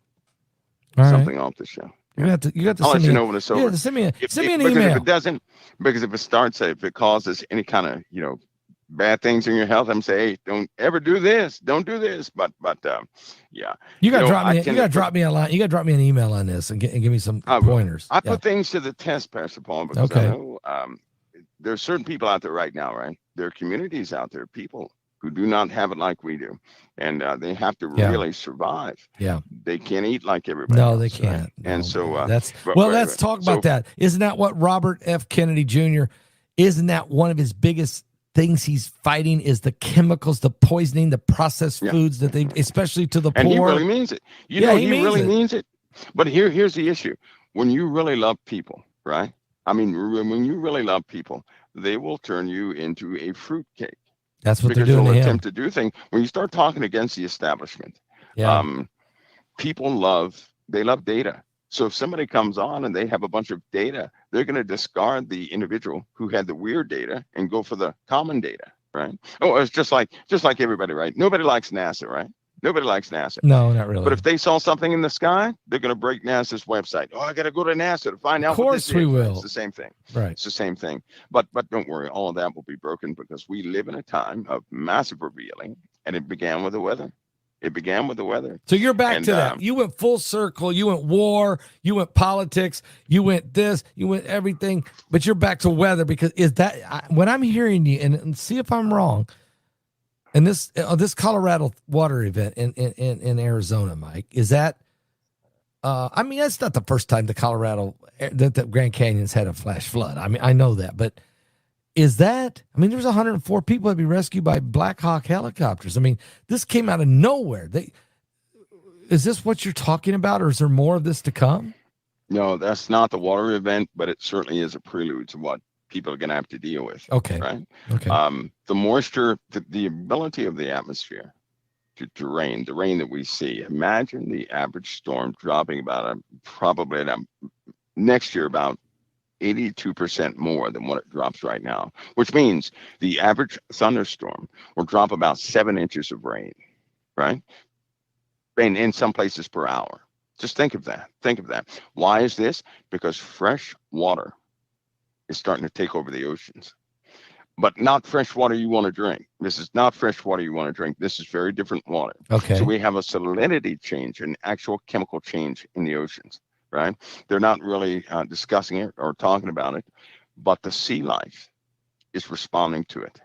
All something off the shelf. You got to I'll let you know when it's over. Yeah, send me an email. Because if it causes any kind of bad things in your health, I'm saying, hey, don't ever do this. Don't do this. But yeah. You gotta drop me a line. You gotta drop me an email on this and give me some pointers. I put things to the test, Pastor Paul, because I know there are certain people out there right now, right? There are communities out there, people who do not have it like we do, and they have to really survive. Yeah, they can't eat like everybody. No, else, they can't. Right? And so let's talk about that. Isn't that what Robert F. Kennedy Jr. Isn't that one of his biggest things he's fighting is the chemicals, the poisoning, the processed foods that they, especially to the poor. And he really means it. He really means it. But here's the issue. When you really love people, right? I mean, when you really love people, they will turn you into a fruitcake. That's what they're doing to him. Attempt to do things. When you start talking against the establishment, people love data. So if somebody comes on and they have a bunch of data, they're going to discard the individual who had the weird data and go for the common data, right? Oh, it's just like everybody, right? Nobody likes NASA, right? Nobody likes NASA. No, not really. But if they saw something in the sky, they're going to break NASA's website. Oh, I got to go to NASA to find out. Of course we will. It's the same thing. Right. It's the same thing. But don't worry, all of that will be broken because we live in a time of massive revealing, and it began with the weather. So you're back to that. You went full circle. You went war. You went politics. You went this. You went everything. But you're back to weather because when I'm hearing you, and see if I'm wrong, and this Colorado water event in Arizona, Mike, is that? I mean, that's not the first time the Grand Canyon's had a flash flood. I mean, I know that, but. Is that? I mean, there's 104 people that be rescued by Black Hawk helicopters. I mean, this came out of nowhere. Is this what you're talking about, or is there more of this to come? No, that's not the water event, but it certainly is a prelude to what people are going to have to deal with. Okay. Right. Okay. The moisture, the ability of the atmosphere to rain, the rain that we see. Imagine the average storm dropping about probably next year about 82% more than what it drops right now, which means the average thunderstorm will drop about 7 inches of rain, right? In some places per hour. Just think of that. Think of that. Why is this? Because fresh water is starting to take over the oceans. But not fresh water you want to drink. This is not fresh water you want to drink. This is very different water. Okay. So we have a salinity change, an actual chemical change in the oceans, right? They're not really discussing it or talking about it, but the sea life is responding to it.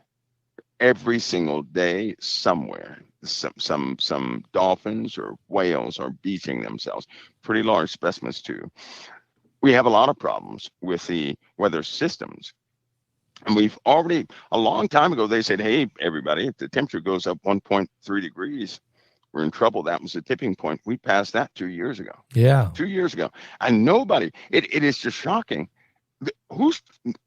Every single day, somewhere, some dolphins or whales are beaching themselves. Pretty large specimens too. We have a lot of problems with the weather systems. And we've already, a long time ago, they said, hey, everybody, if the temperature goes up 1.3 degrees, we're in trouble. That was the tipping point. We passed that 2 years ago. Yeah. 2 years ago. And nobody, it is just shocking.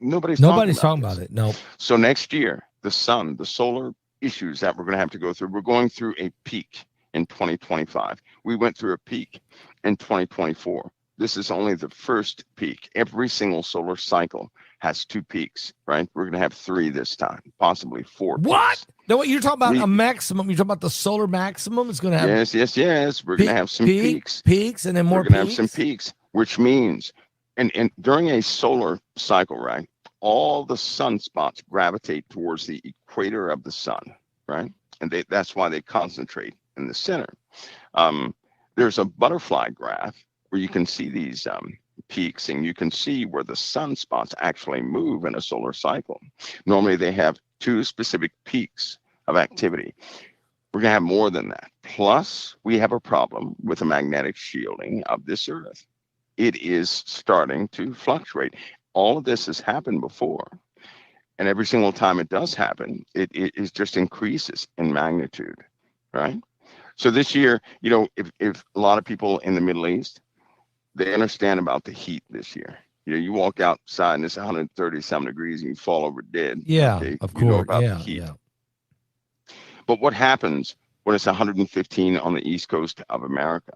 Nobody's talking this. about it. No. So next year, the solar issues that we're going to have to go through, we're going through a peak in 2025. We went through a peak in 2024. This is only the first peak. Every single solar cycle has 2 peaks, right? We're going to have 3 this time, possibly 4 What? peaks. No, you're talking about a maximum. You're talking about the solar maximum is going to have. Yes. We're going to have some peaks. Peaks and then more We're going to peaks. have some peaks, which means, and during a solar cycle, right, all the sunspots gravitate towards the equator of the sun, right? And that's why they concentrate in the center. There's a butterfly graph where you can see these peaks, and you can see where the sunspots actually move in a solar cycle. Normally they have 2 specific peaks of activity. We're going to have more than that. Plus, we have a problem with the magnetic shielding of this Earth. It is starting to fluctuate. All of this has happened before. And every single time it does happen, it just increases in magnitude, right? So this year, if a lot of people in the Middle East, they understand about the heat this year. You walk outside and it's 130-some degrees and you fall over dead. Yeah, okay? of course. You know about the heat. Yeah. But what happens when it's 115 on the East Coast of America?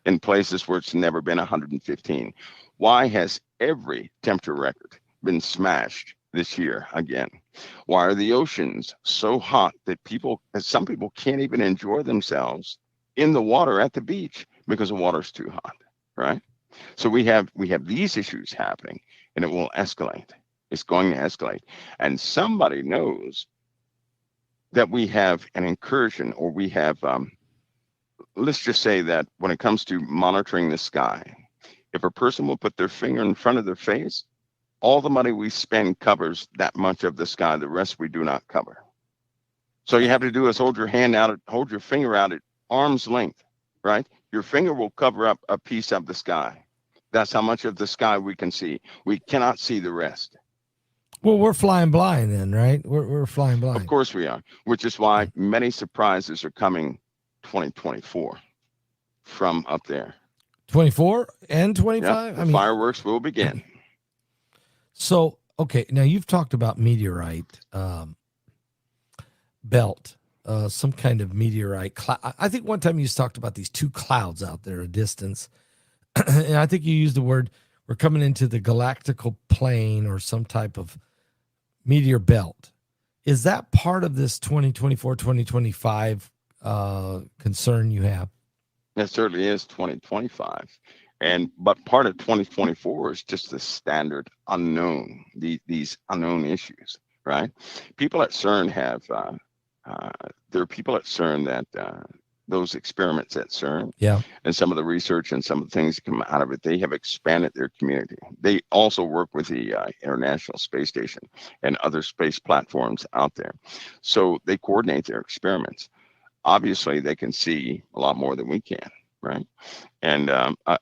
In places where it's never been 115. Why has every temperature record been smashed this year again? Why are the oceans so hot that some people can't even enjoy themselves in the water at the beach because the water's too hot, right? So we have these issues happening, and it will escalate. It's going to escalate. And somebody knows that we have an incursion, or we have, let's just say that when it comes to monitoring the sky, if a person will put their finger in front of their face, all the money we spend covers that much of the sky. The rest we do not cover. So you have to do is hold your finger out at arm's length, right? Your finger will cover up a piece of the sky. That's how much of the sky we can see. We cannot see the rest. Well, we're flying blind then, right? We're flying blind. Of course we are, which is why many surprises are coming 2024 from up there. 24 and 25? Yeah, fireworks will begin. So, okay, now you've talked about meteorite belt, some kind of meteorite cloud. I think one time you talked about these 2 clouds out there a distance. And I think you used the word, we're coming into the galactical plane or some type of meteor belt. Is that part of this 2024, 2025 concern you have? It certainly is 2025. But part of 2024 is just the standard unknown, these unknown issues, right? People at CERN there are people at CERN that those experiments at CERN, and some of the research and some of the things that come out of it, they have expanded their community. They also work with the International Space Station and other space platforms out there. So they coordinate their experiments. Obviously, they can see a lot more than we can, right? And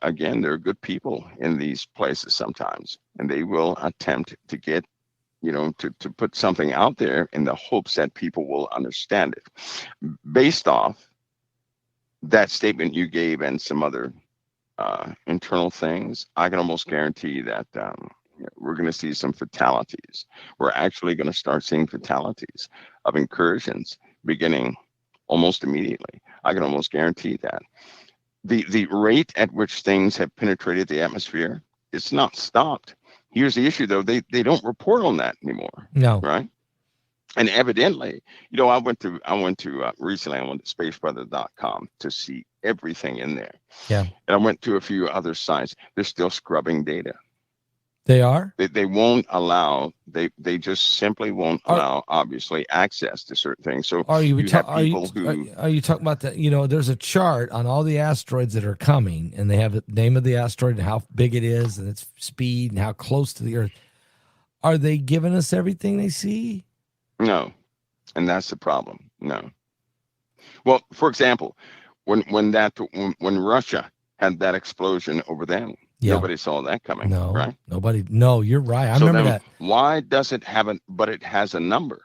again, there are good people in these places sometimes, and they will attempt to get, to put something out there in the hopes that people will understand it. Based off that statement you gave and some other internal things, I can almost guarantee that we're going to see some fatalities. We're actually going to start seeing fatalities of incursions beginning almost immediately. I can almost guarantee that. The rate at which things have penetrated the atmosphere, it's not stopped. Here's the issue, though. They don't report on that anymore, No. right? And evidently, I went to recently, I went to spacebrothers.com to see everything in there. Yeah. And I went to a few other sites. They're still scrubbing data. They are? They won't allow, they just simply won't allow, obviously, access to certain things. So are you have people are you talking about that? There's a chart on all the asteroids that are coming, and they have the name of the asteroid and how big it is and its speed and how close to the Earth. Are they giving us everything they see? No. And that's the problem. No. Well, for example, when Russia had that explosion over them, nobody saw that coming. No, right? Nobody. No, you're right. I remember that. Why does it have but it has a number?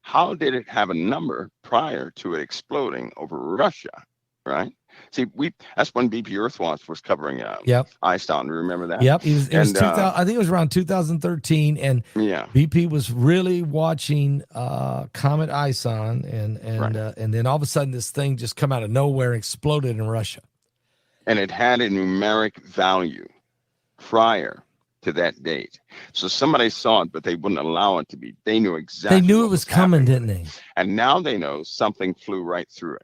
How did it have a number prior to it exploding over Russia? Right? See, that's when BP Earthwatch was covering Einstein. Remember that? Yep. It was 2000, I think it was around 2013, and BP was really watching Comet Ison, and then all of a sudden this thing just come out of nowhere and exploded in Russia. And it had a numeric value prior to that date. So somebody saw it, but they wouldn't allow it to be. They knew exactly. They knew it was coming, didn't they? And now they know something flew right through it.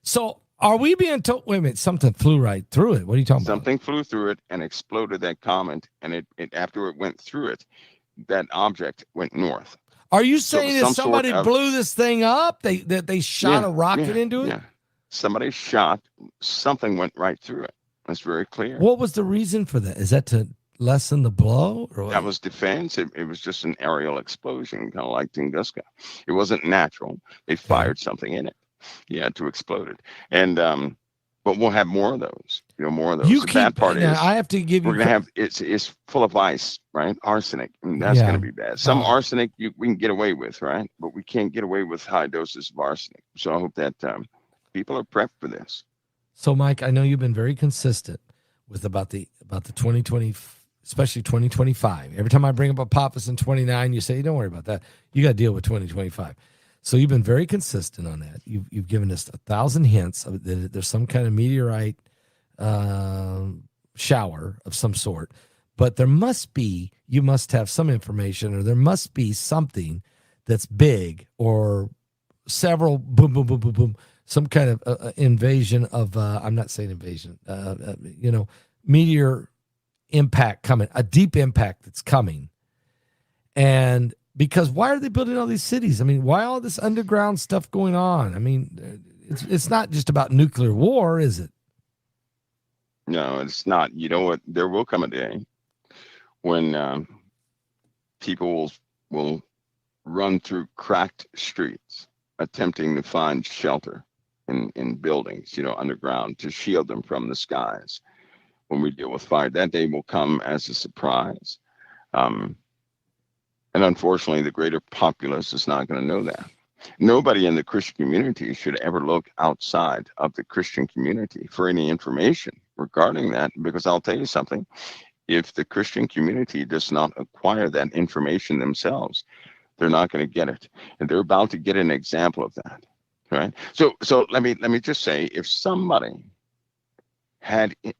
So are we being told, wait a minute, something flew right through it? What are you talking about? Something flew through it and exploded that comet, and it after it went through it, that object went north. Are you saying that somebody blew this thing up? They shot a rocket into it? Yeah. Somebody shot, something went right through it. That's very clear. What was the reason for that? Is that to lessen the blow? Or that was defense. It was just an aerial explosion, kind of like Tunguska. It wasn't natural. They fired something in it. To explode it. And but we'll have more of those. More of those. The bad part is I have to give you. We're gonna have it's full of ice, right? Arsenic. And that's gonna be bad. Some arsenic we can get away with, right? But we can't get away with high doses of arsenic. So I hope that people are prepped for this. So Mike, I know you've been very consistent with about the 2020, especially 2025. Every time I bring up Apophis in 29, you say, don't worry about that. You got to deal with 2025. So you've been very consistent on that. You've given us 1,000 hints that there's some kind of meteorite shower of some sort, but you must have some information, or there must be something that's big, or several boom, boom, boom, boom, boom, some kind of invasion of, I'm not saying invasion, meteor impact coming, a deep impact that's coming. And because why are they building all these cities? I mean, why all this underground stuff going on? I mean, it's not just about nuclear war, is it? No, it's not. You know what? There will come a day when people will run through cracked streets attempting to find shelter in buildings, underground, to shield them from the skies when we deal with fire. That day will come as a surprise. And unfortunately, the greater populace is not going to know that. Nobody in the Christian community should ever look outside of the Christian community for any information regarding that, because I'll tell you something. If the Christian community does not acquire that information themselves, they're not going to get it. And they're about to get an example of that. Right? So let me just say, if somebody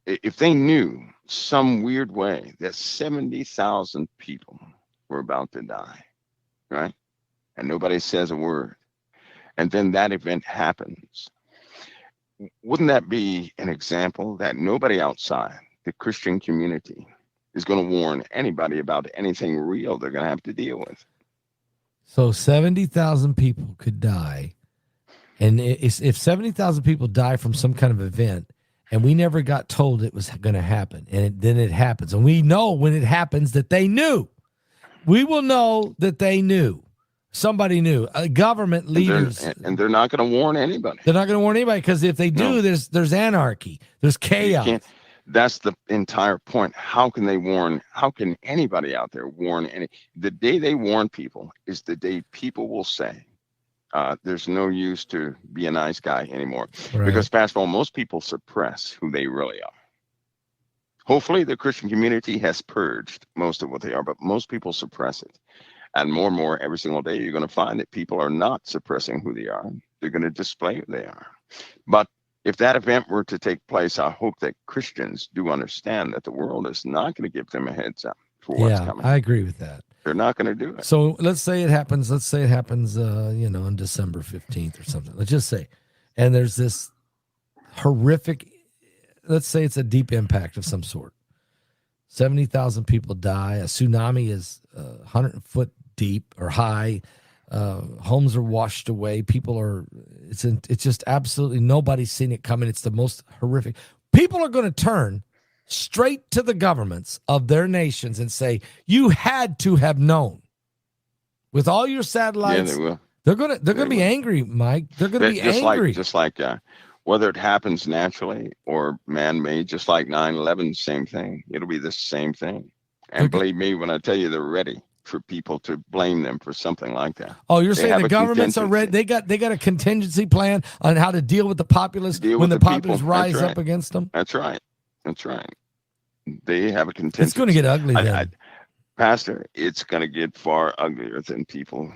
if they knew some weird way that 70,000 people were about to die, right? And nobody says a word, and then that event happens, wouldn't that be an example that nobody outside the Christian community is going to warn anybody about anything real they're going to have to deal with? So 70,000 people could die. And if 70,000 people die from some kind of event, and we never got told it was going to happen, and then it happens, and we know when it happens that they knew. We will know that they knew. Somebody knew. Government leaders. And they're not going to warn anybody. They're not going to warn anybody, because if they do, there's anarchy. There's chaos. That's the entire point. How can they warn? How can anybody out there warn the day they warn people is the day people will say, there's no use to be a nice guy anymore. Right. Because, first of all, most people suppress who they really are. Hopefully the Christian community has purged most of what they are, but most people suppress it. And more every single day, you're going to find that people are not suppressing who they are. They're going to display who they are. But if that event were to take place, I hope that Christians do understand that the world is not going to give them a heads up for what's Yeah, coming. I agree with that. They're not going to do it. So let's say it happens. Let's say it happens, on December 15th or something. Let's just say, and there's this horrific. Let's say it's a deep impact of some sort. 70,000 people die. A tsunami is 100 foot deep or high. Homes are washed away. People are. It's just absolutely nobody's seen it coming. It's the most horrific. People are going to turn straight to the governments of their nations and say, you had to have known. With all your satellites, Yeah, they will. They're gonna be angry, Mike. They're gonna be angry. Just like whether it happens naturally or man-made, just like 9/11, same thing. It'll be the same thing. And believe me when I tell you, they're ready for people to blame them for something like that. Oh, you're saying the governments are ready? They got a contingency plan on how to deal with the populace when the populace rise up against them. That's right. They have a contingency. It's going to get ugly then. Pastor, it's going to get far uglier than people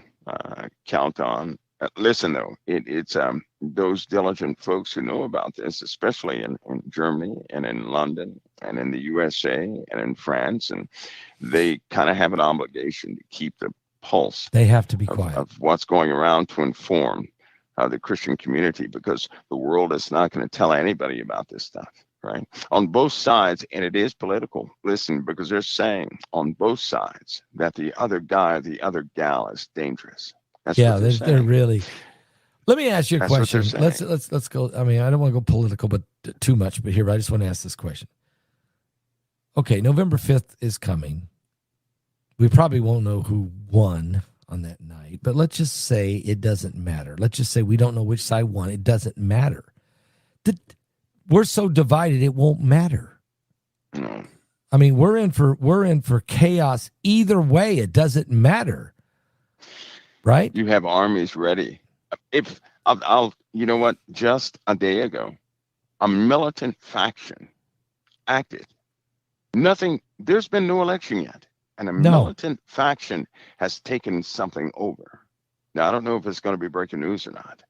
count on. Listen, though, it's those diligent folks who know about this, especially in Germany and in London and in the USA and in France, and they kind of have an obligation to keep the pulse. They have to be quiet of what's going around to inform the Christian community, because the world is not going to tell anybody about this stuff. Right, on both sides, and it is political. Listen, because they're saying on both sides that the other guy, the other gal is dangerous. That's what they're really. Let me ask you a question. Let's go. I mean, I don't want to go political, but too much. But here, I just want to ask this question. Okay, November 5th is coming. We probably won't know who won on that night, but let's just say it doesn't matter. Let's just say we don't know which side won. It doesn't matter. We're so divided, it won't matter. No. I mean, we're in for chaos either way. It doesn't matter, right? You have armies ready. If I'll you know what? Just a day ago, a militant faction acted. Nothing. There's been no election yet, and a militant faction has taken something over. Now, I don't know if it's going to be breaking news or not,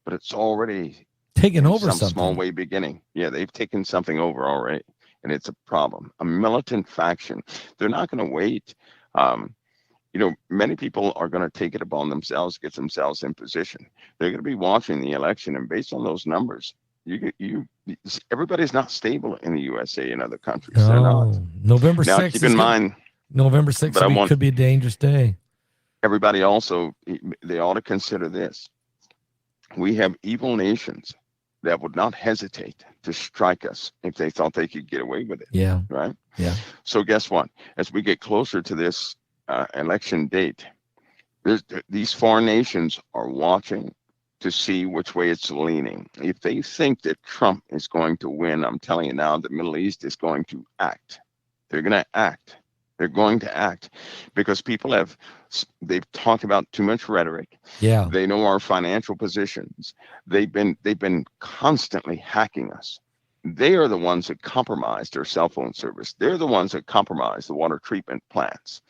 but it's already taken over some small way beginning. Yeah, they've taken something over already, and it's a problem. A militant faction. They're not going to wait. Many people are going to take it upon themselves, get themselves in position. They're going to be watching the election, and based on those numbers, everybody's not stable in the USA and other countries. No. They're not. November 6th. Now, keep in mind, November 6th could be a dangerous day. Everybody also, they ought to consider this. We have evil nations that would not hesitate to strike us if they thought they could get away with it. Yeah. Right? Yeah. So guess what? As we get closer to this election date, these foreign nations are watching to see which way it's leaning. If they think that Trump is going to win, I'm telling you now, the Middle East is going to act. They're going to act. They're going to act because they've talked about too much rhetoric. Yeah. They know our financial positions. They've been constantly hacking us. They are the ones that compromised their cell phone service. They're the ones that compromised the water treatment plants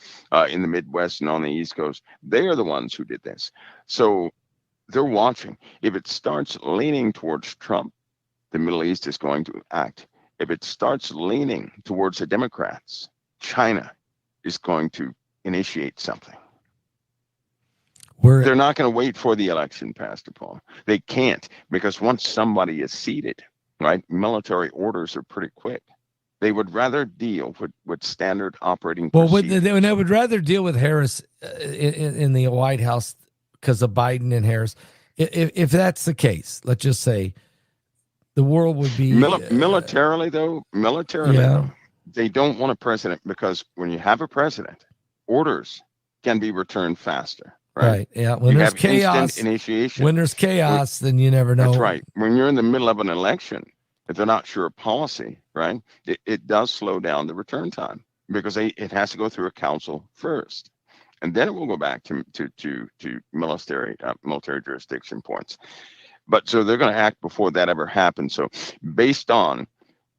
in the Midwest and on the East Coast. They are the ones who did this. So they're watching. If it starts leaning towards Trump, the Middle East is going to act. If it starts leaning towards the Democrats, China is going to initiate something. They're not going to wait for the election, Pastor Paul. They can't, because once somebody is seated, right, military orders are pretty quick. They would rather deal with standard operating procedures. They would rather deal with Harris in the White House because of Biden and Harris. If that's the case, let's just say the world would be militarily though, they don't want a president, because when you have a president, orders can be returned faster. Right. Yeah. When there's chaos, initiation. When there's chaos, then you never know. That's right. When you're in the middle of an election, if they're not sure of policy, right, it does slow down the return time, because it has to go through a council first, and then it will go back to military jurisdiction points. But so they're going to act before that ever happens. So based on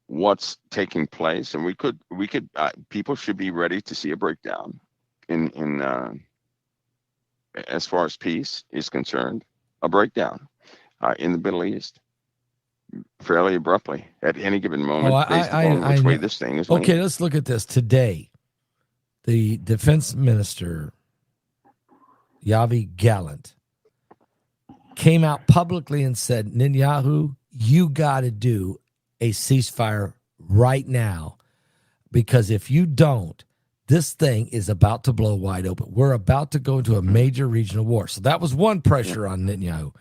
what's taking place, and we could people should be ready to see a breakdown in as far as peace is concerned, a breakdown in the Middle East fairly abruptly at any given Oh, moment, based upon I which way know. this thing is Okay, leaning. let's look at this. Today, the defense minister, Yoav Gallant, came out publicly and said, Netanyahu, you got to do a ceasefire right now, because if you don't, this thing is about to blow wide open. We're about to go into a major regional war. So that was one pressure on Netanyahu.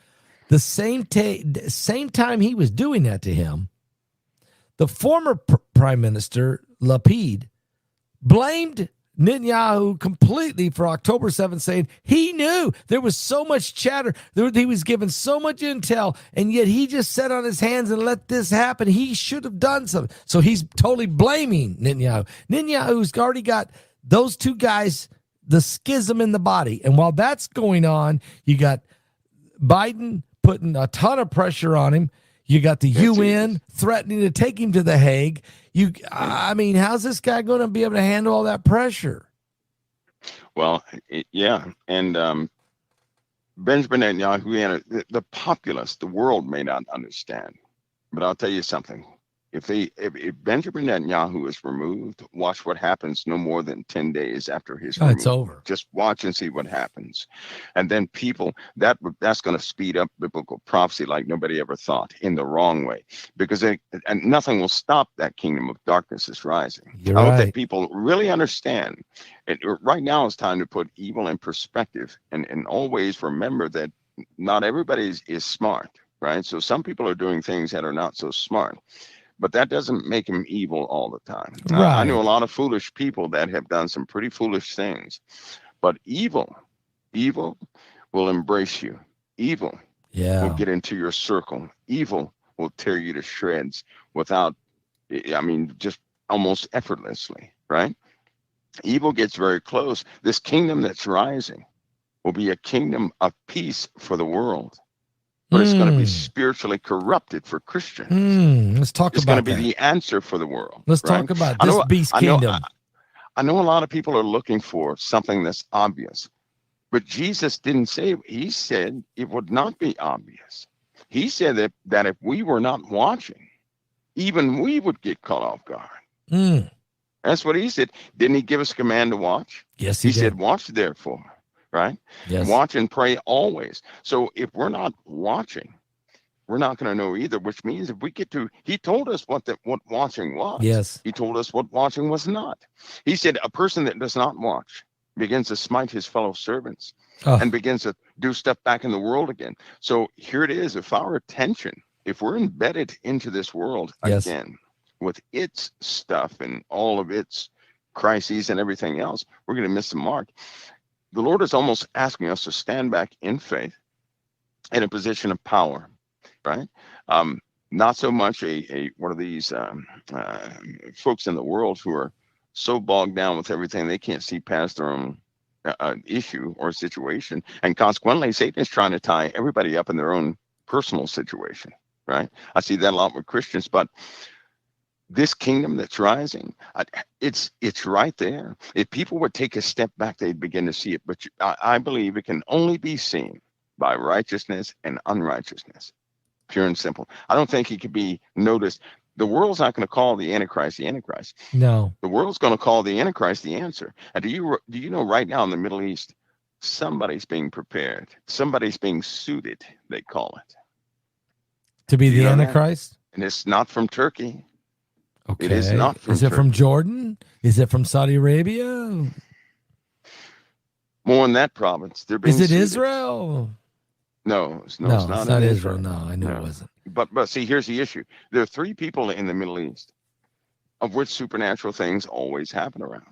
The same time he was doing that to him, the former prime minister, Lapid, blamed Netanyahu completely for October 7th, saying he knew there was so much chatter, he was given so much intel, and yet he just sat on his hands and let this happen. He should have done something. So he's totally blaming Netanyahu. Netanyahu's already got those two guys, the schism in the body. And while that's going on, you got Biden putting a ton of pressure on him. You got the UN threatening to take him to The Hague. I mean, how's this guy going to be able to handle all that pressure? Well, yeah. And Benjamin Netanyahu, the populace, the world may not understand. But I'll tell you something. If Benjamin Netanyahu is removed, watch what happens no more than 10 days after his removal. It's over. Just watch and see what happens. And then people, that's going to speed up biblical prophecy like nobody ever thought, in the wrong way. Because and nothing will stop that kingdom of darkness is rising. You're I hope right. that people really understand. Right now it's time to put evil in perspective and always remember that not everybody is smart, right? So some people are doing things that are not so smart. But that doesn't make him evil all the time. Right. I know a lot of foolish people that have done some pretty foolish things. But evil will embrace you. Evil will get into your circle. Evil will tear you to shreds just almost effortlessly, right? Evil gets very close. This kingdom that's rising will be a kingdom of peace for the world. But it's going to be spiritually corrupted for Christians. Let's talk about that. It's going to be the answer for the world. Let's talk about this beast kingdom. I know a lot of people are looking for something that's obvious. But Jesus didn't say, he said it would not be obvious. He said that if we were not watching, even we would get caught off guard. That's what he said. Didn't he give us command to watch? Yes, he did. Said, watch therefore. Right? Yes. Watch and pray always. So if we're not watching, we're not going to know either, which means if we get to, he told us what watching was. Yes. He told us what watching was not. He said a person that does not watch begins to smite his fellow servants and begins to do stuff back in the world again. So here it is. If our attention, if we're embedded into this world again with its stuff and all of its crises and everything else, we're going to miss the mark. The Lord is almost asking us to stand back in faith in a position of power, right? Not so much one of these folks in the world who are so bogged down with everything they can't see past their own issue or situation. And consequently, Satan is trying to tie everybody up in their own personal situation, right? I see that a lot with Christians, but this kingdom that's rising, it's right there. If people would take a step back, they'd begin to see it. But I believe it can only be seen by righteousness and unrighteousness, pure and simple. I don't think it could be noticed. The world's not going to call the Antichrist the Antichrist. No. The world's going to call the Antichrist the answer. And do you know right now in the Middle East, somebody's being prepared. Somebody's being suited, they call it. To be the Antichrist? That? And it's not from Turkey. Okay. It is not from Turkey. from Jordan? Is it from Saudi Arabia? More in that province. They're being Is it suited. Israel? No, it's No, not. It's not Israel. No, I knew it wasn't. But see, here's the issue. There are 3 people in the Middle East of which supernatural things always happen around.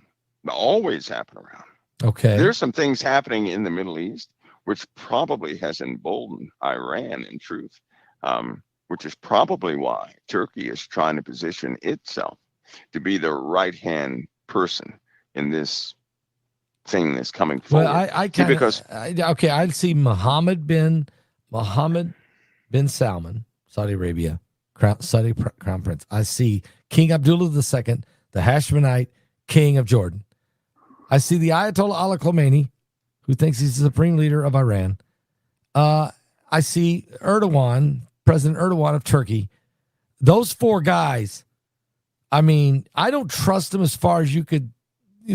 Always happen around. Okay. There's some things happening in the Middle East which probably has emboldened Iran in truth, which is probably why Turkey is trying to position itself to be the right-hand person in this thing that's coming forward. Well, I'd see Mohammed bin Salman, Saudi Arabia, Saudi Crown Prince. I see King Abdullah II, the Hashemite King of Jordan. I see the Ayatollah Ali Khamenei, who thinks he's the supreme leader of Iran. I see Erdogan, President Erdogan of Turkey. Those four guys, I mean, I don't trust them as far as you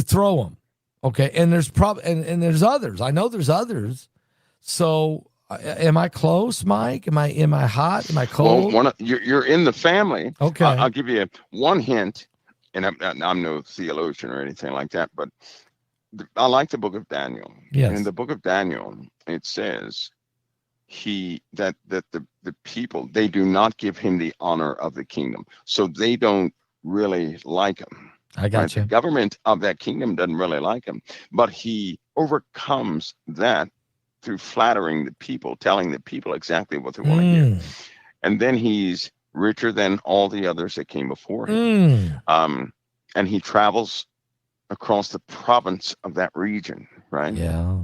throw them. Okay. And there's and there's others. I know there's others. So am I close, Mike? Am I hot? Am I cold? Well, you're in the family. Okay. I'll give you one hint, and I'm no theologian or anything like that, but I like the book of Daniel. Yes. And in the book of Daniel, it says that the people, they do not give him the honor of the kingdom. So they don't really like him. I got you. The government of that kingdom doesn't really like him, but he overcomes that through flattering the people, telling the people exactly what they want to hear. And then he's richer than all the others that came before him. And he travels across the province of that region, right? Yeah.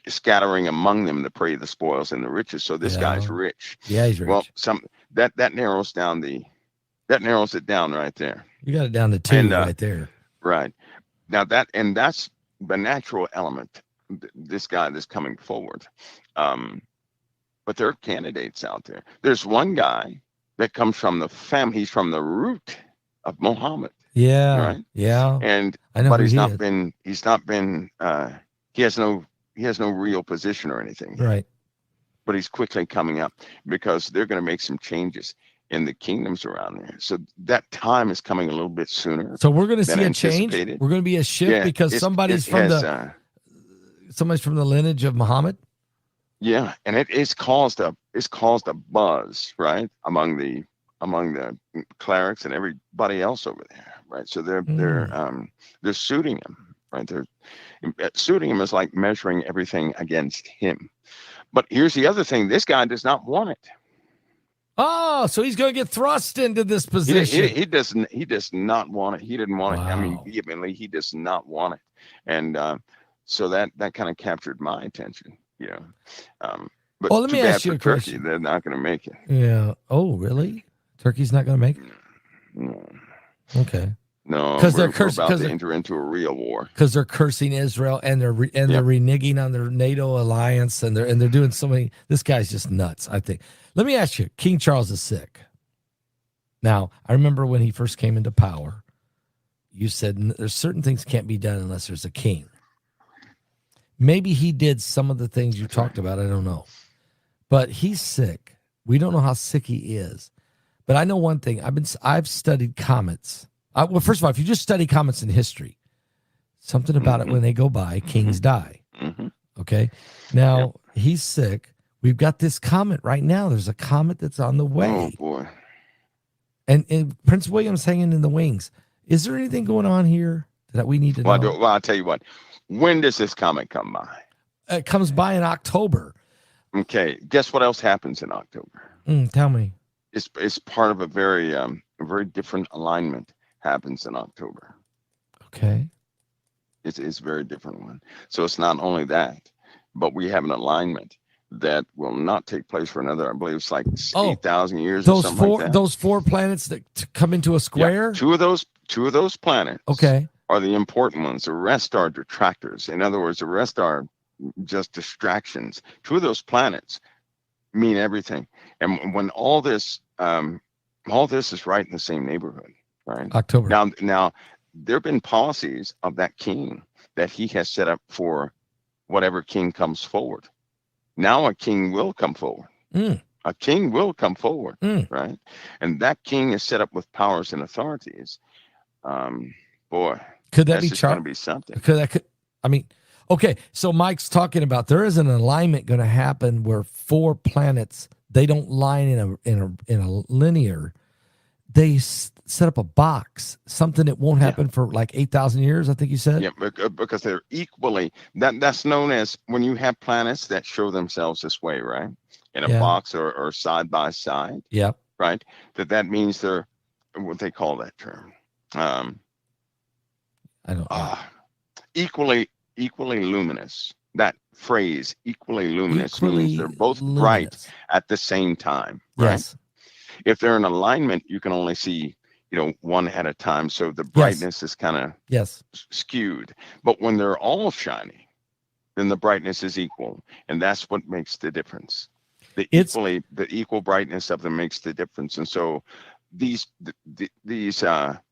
Scattering among them the prey, the spoils, and the riches. So this guy's rich. Yeah, he's rich. Well, that narrows it down right there. You got it down to 2 right there. Right. Now that's the natural element. This guy that's coming forward. But there are candidates out there. There's one guy that comes from the family. He's from the root of Muhammad. Yeah. Right. Yeah. And I know, but he's not been. He has no real position or anything. Right. But he's quickly coming up because they're going to make some changes in the kingdoms around there. So that time is coming a little bit sooner. So we're going to see a change. We're going to be a shift because somebody's from the lineage of Muhammad. Yeah, and it's caused a buzz, right, among the clerics and everybody else over there, right? So they're suiting him, right? They're suiting him is like measuring everything against him. But here's the other thing: this guy does not want it. Oh, so he's going to get thrust into this position. He does not want it. He didn't want it. I mean, vehemently, he does not want it. And so that kind of captured my attention, you know. But let me ask you a Turkey, question. they're not going to make it. Yeah. Oh, really? Turkey's not going to make it? No. Okay. No, because they're about to enter into a real war. Because they're cursing Israel and they're reneging on their NATO alliance and they're doing so many. This guy's just nuts, I think. Let me ask you, King Charles is sick. Now, I remember when he first came into power, you said there's certain things can't be done unless there's a king. Maybe he did some of the things you talked about. I don't know. But he's sick. We don't know how sick he is. But I know one thing. I've studied comets. Well, first of all, if you just study comets in history, something about it when they go by, kings die. Okay? Now, he's sick. We've got this comet right now. There's a comet that's on the way. Oh, boy. And Prince William's hanging in the wings. Is there anything going on here that we need to know? Well, I'll tell you what. When does this comet come by? It comes by in October. Okay. Guess what else happens in October? Tell me. It's part of a very different alignment happens in October. Okay. It's a very different one. So it's not only that, but we have an alignment that will not take place for another, I believe it's like 8,000 years or something like that. Those four planets that come into a square? Yeah, two of those planets are the important ones. The rest are detractors. In other words, the rest are just distractions. Two of those planets mean everything. And when all this is right in the same neighborhood, right? October. Now there have been policies of that king that he has set up for whatever king comes forward. Now a king will come forward. A king will come forward, right? And that king is set up with powers and authorities. Boy, could that be going to be something? Okay. So Mike's talking about there is an alignment going to happen where four planets, they don't line in a linear. They set up a box, something that won't happen for like 8,000 years, I think you said. Yeah, because they're equally, that's known as when you have planets that show themselves this way, right? In a box or side by side. Yeah. Right? That means they're, what they call that term. I don't know. Equally luminous. That phrase, equally luminous, means they're both bright at the same time. Right? Yes. If they're in alignment, you can only see, one at a time. So the brightness is kind of skewed. But when they're all shining, then the brightness is equal, and that's what makes the difference. It's The equal brightness of them makes the difference. And so these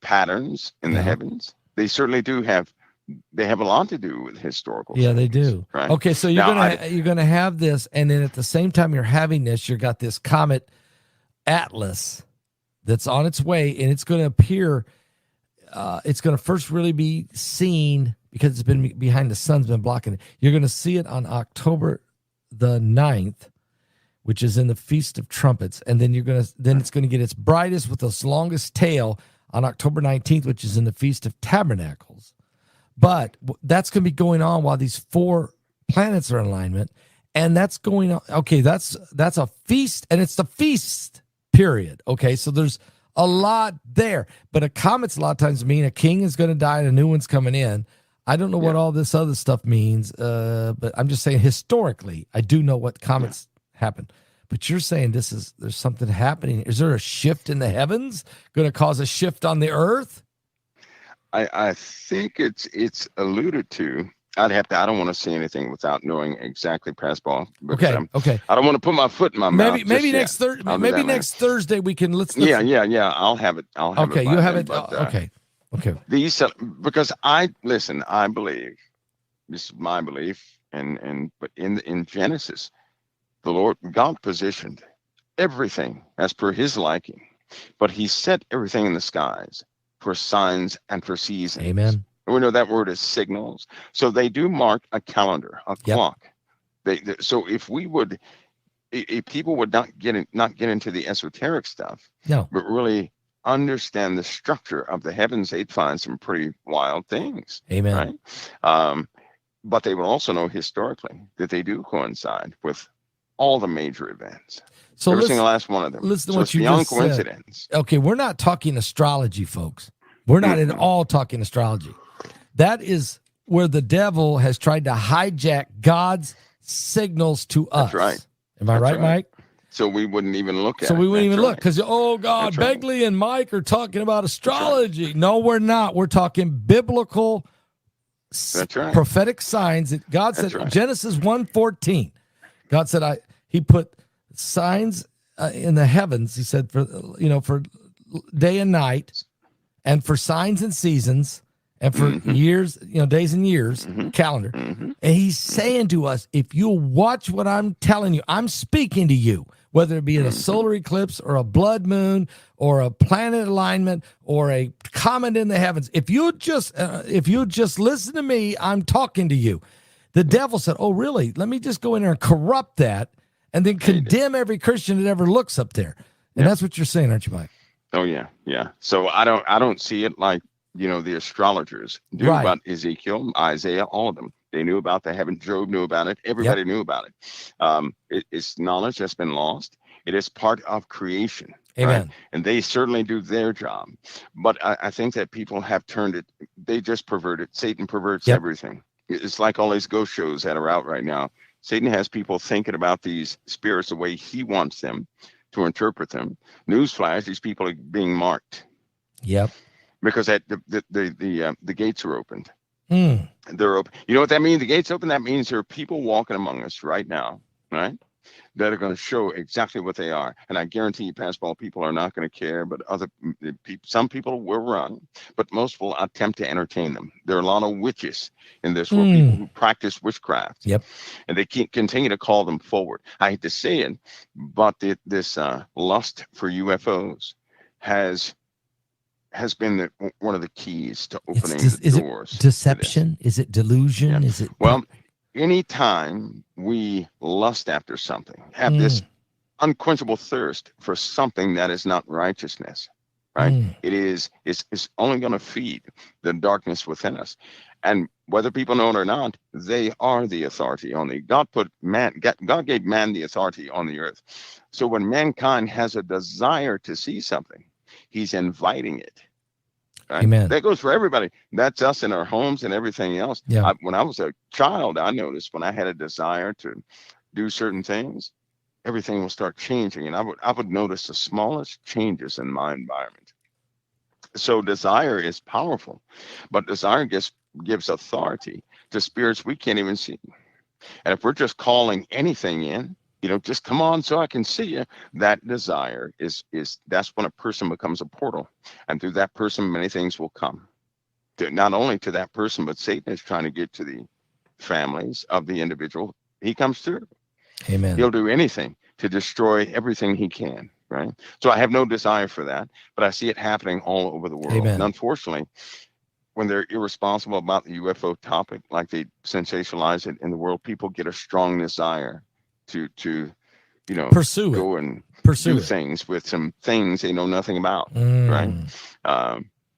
patterns in the yeah. heavens, they certainly do have, they have a lot to do with historical Yeah, things, they do. right? Okay, so you're gonna have this, and then at the same time you're having this, you've got this comet Atlas that's on its way, and it's going to appear. It's going to first really be seen because it's been behind the sun's been blocking it. You're going to see it on October the 9th, which is in the Feast of Trumpets, and then it's going to get its brightest with its longest tail on October 19th, which is in the Feast of Tabernacles. But that's going to be going on while these 4 planets are in alignment, and that's going on. Okay, that's a feast, and it's the feast period. Okay, so there's a lot there, but a comet's a lot of times mean a king is going to die and a new one's coming in. I don't know what all this other stuff means, but I'm just saying historically, I do know what comets happen. But you're saying there's something happening. Is there a shift in the heavens going to cause a shift on the earth? I think it's alluded to. I don't want to say anything without knowing exactly, Pastor. Okay. I don't want to put my foot in my mouth. Maybe next Thursday we can let's yeah. I'll have it. Okay, you have it. Okay. These because I believe, this is my belief, but in Genesis, the Lord God positioned everything as per His liking, but He set everything in the skies for signs and for seasons. Amen. We know that word is signals. So they do mark a calendar, a clock. So if people would not get into the esoteric stuff, no, but really understand the structure of the heavens, they'd find some pretty wild things. Amen. Right? But they will also know historically that they do coincide with all the major events. So every single last one of them. Listen to so what it's you beyond just coincidence. Said. Okay, we're not talking astrology, folks. We're not at all talking astrology. That is where the devil has tried to hijack God's signals to us. That's right. Am I right, Mike? So we wouldn't even look at it. So we wouldn't even look because, God, That's right. Begley and Mike are talking about astrology. Right. No, we're not. We're talking biblical prophetic signs that God said, Genesis 1:14. God said, He put signs in the heavens. He said, for day and night, and for signs and seasons, and for years, days and years, calendar. And He's saying to us, if you watch what I'm telling you, I'm speaking to you, whether it be in a solar eclipse or a blood moon or a planet alignment or a comet in the heavens. If you just listen to me, I'm talking to you. The devil said, oh, really? Let me just go in there and corrupt that and then condemn every Christian that ever looks up there. And that's what you're saying, aren't you, Mike? Oh, yeah. So I don't see it like, the astrologers knew about Ezekiel, Isaiah, all of them. They knew about the heaven. Job knew about it. Everybody knew about it. It's knowledge that's been lost. It is part of creation. Amen. Right? And they certainly do their job. But I think that people have turned it. They just pervert it. Satan perverts everything. It's like all these ghost shows that are out right now. Satan has people thinking about these spirits the way he wants them to interpret them. Newsflash, these people are being marked. Yep. Because the gates are opened. Mm. They're open. You know what that means? The gates open. That means there are people walking among us right now, right? That are going to show exactly what they are. And I guarantee you, Pastor, people are not going to care, but some people will run, but most will attempt to entertain them. There are a lot of witches in this world, people who practice witchcraft. Yep. And they continue to call them forward. I hate to say it, but this lust for UFOs has been one of the keys to opening the doors. Is it deception? Is it delusion? Yeah. Is it? Well, anytime we lust after something, have this unquenchable thirst for something that is not righteousness, right? It's only going to feed the darkness within us. And whether people know it or not, they are the authority on the God gave man the authority on the earth. So when mankind has a desire to see something, He's inviting it. Right? Amen. That goes for everybody. That's us in our homes and everything else. Yeah. When I was a child, I noticed when I had a desire to do certain things, everything will start changing, and I would notice the smallest changes in my environment. So desire is powerful, but desire gives authority to spirits we can't even see. And if we're just calling anything in, just come on so I can see you, that desire is that's when a person becomes a portal. And through that person, many things will come. Not only to that person, but Satan is trying to get to the families of the individual he comes through. Amen. He'll do anything to destroy everything he can, right? So I have no desire for that, but I see it happening all over the world. Amen. And unfortunately, when they're irresponsible about the UFO topic, like they sensationalize it in the world, people get a strong desire to pursue go it. and Pursue do it. things with some things they know nothing about, right?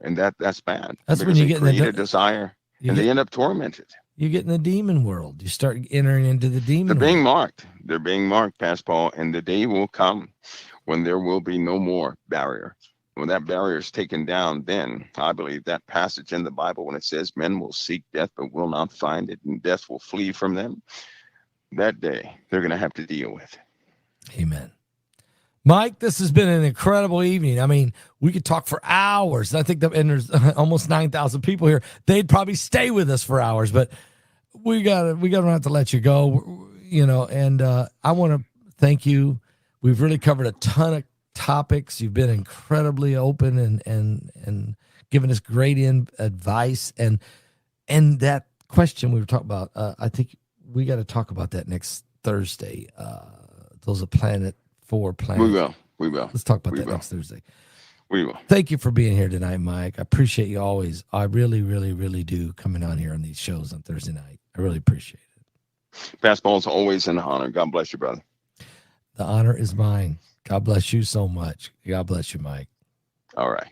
And that's bad. That's when because you they get create a desire and they end up tormented. You get in the demon world. You start entering into the demon They're being world. marked. They're being marked, Pastor Paul, and the day will come when there will be no more barrier. When that barrier is taken down, then I believe that passage in the Bible, when it says men will seek death but will not find it, and death will flee from them, that day they're going to have to deal with. Amen. Mike, this has been an incredible evening. I mean, we could talk for hours. I think and there's almost 9,000 people here. They'd probably stay with us for hours, but we gotta have to let you go. And I want to thank you. We've really covered a ton of topics. You've been incredibly open and given us great advice. And that question we were talking about, I think we got to talk about that next Thursday. Those are Planet 4 planets. We will. Let's talk about that next Thursday. We will. Thank you for being here tonight, Mike. I appreciate you always. I really, really, really do coming on here on these shows on Thursday night. I really appreciate it. Pastor Paul, it's always an honor. God bless you, brother. The honor is mine. God bless you so much. God bless you, Mike. All right.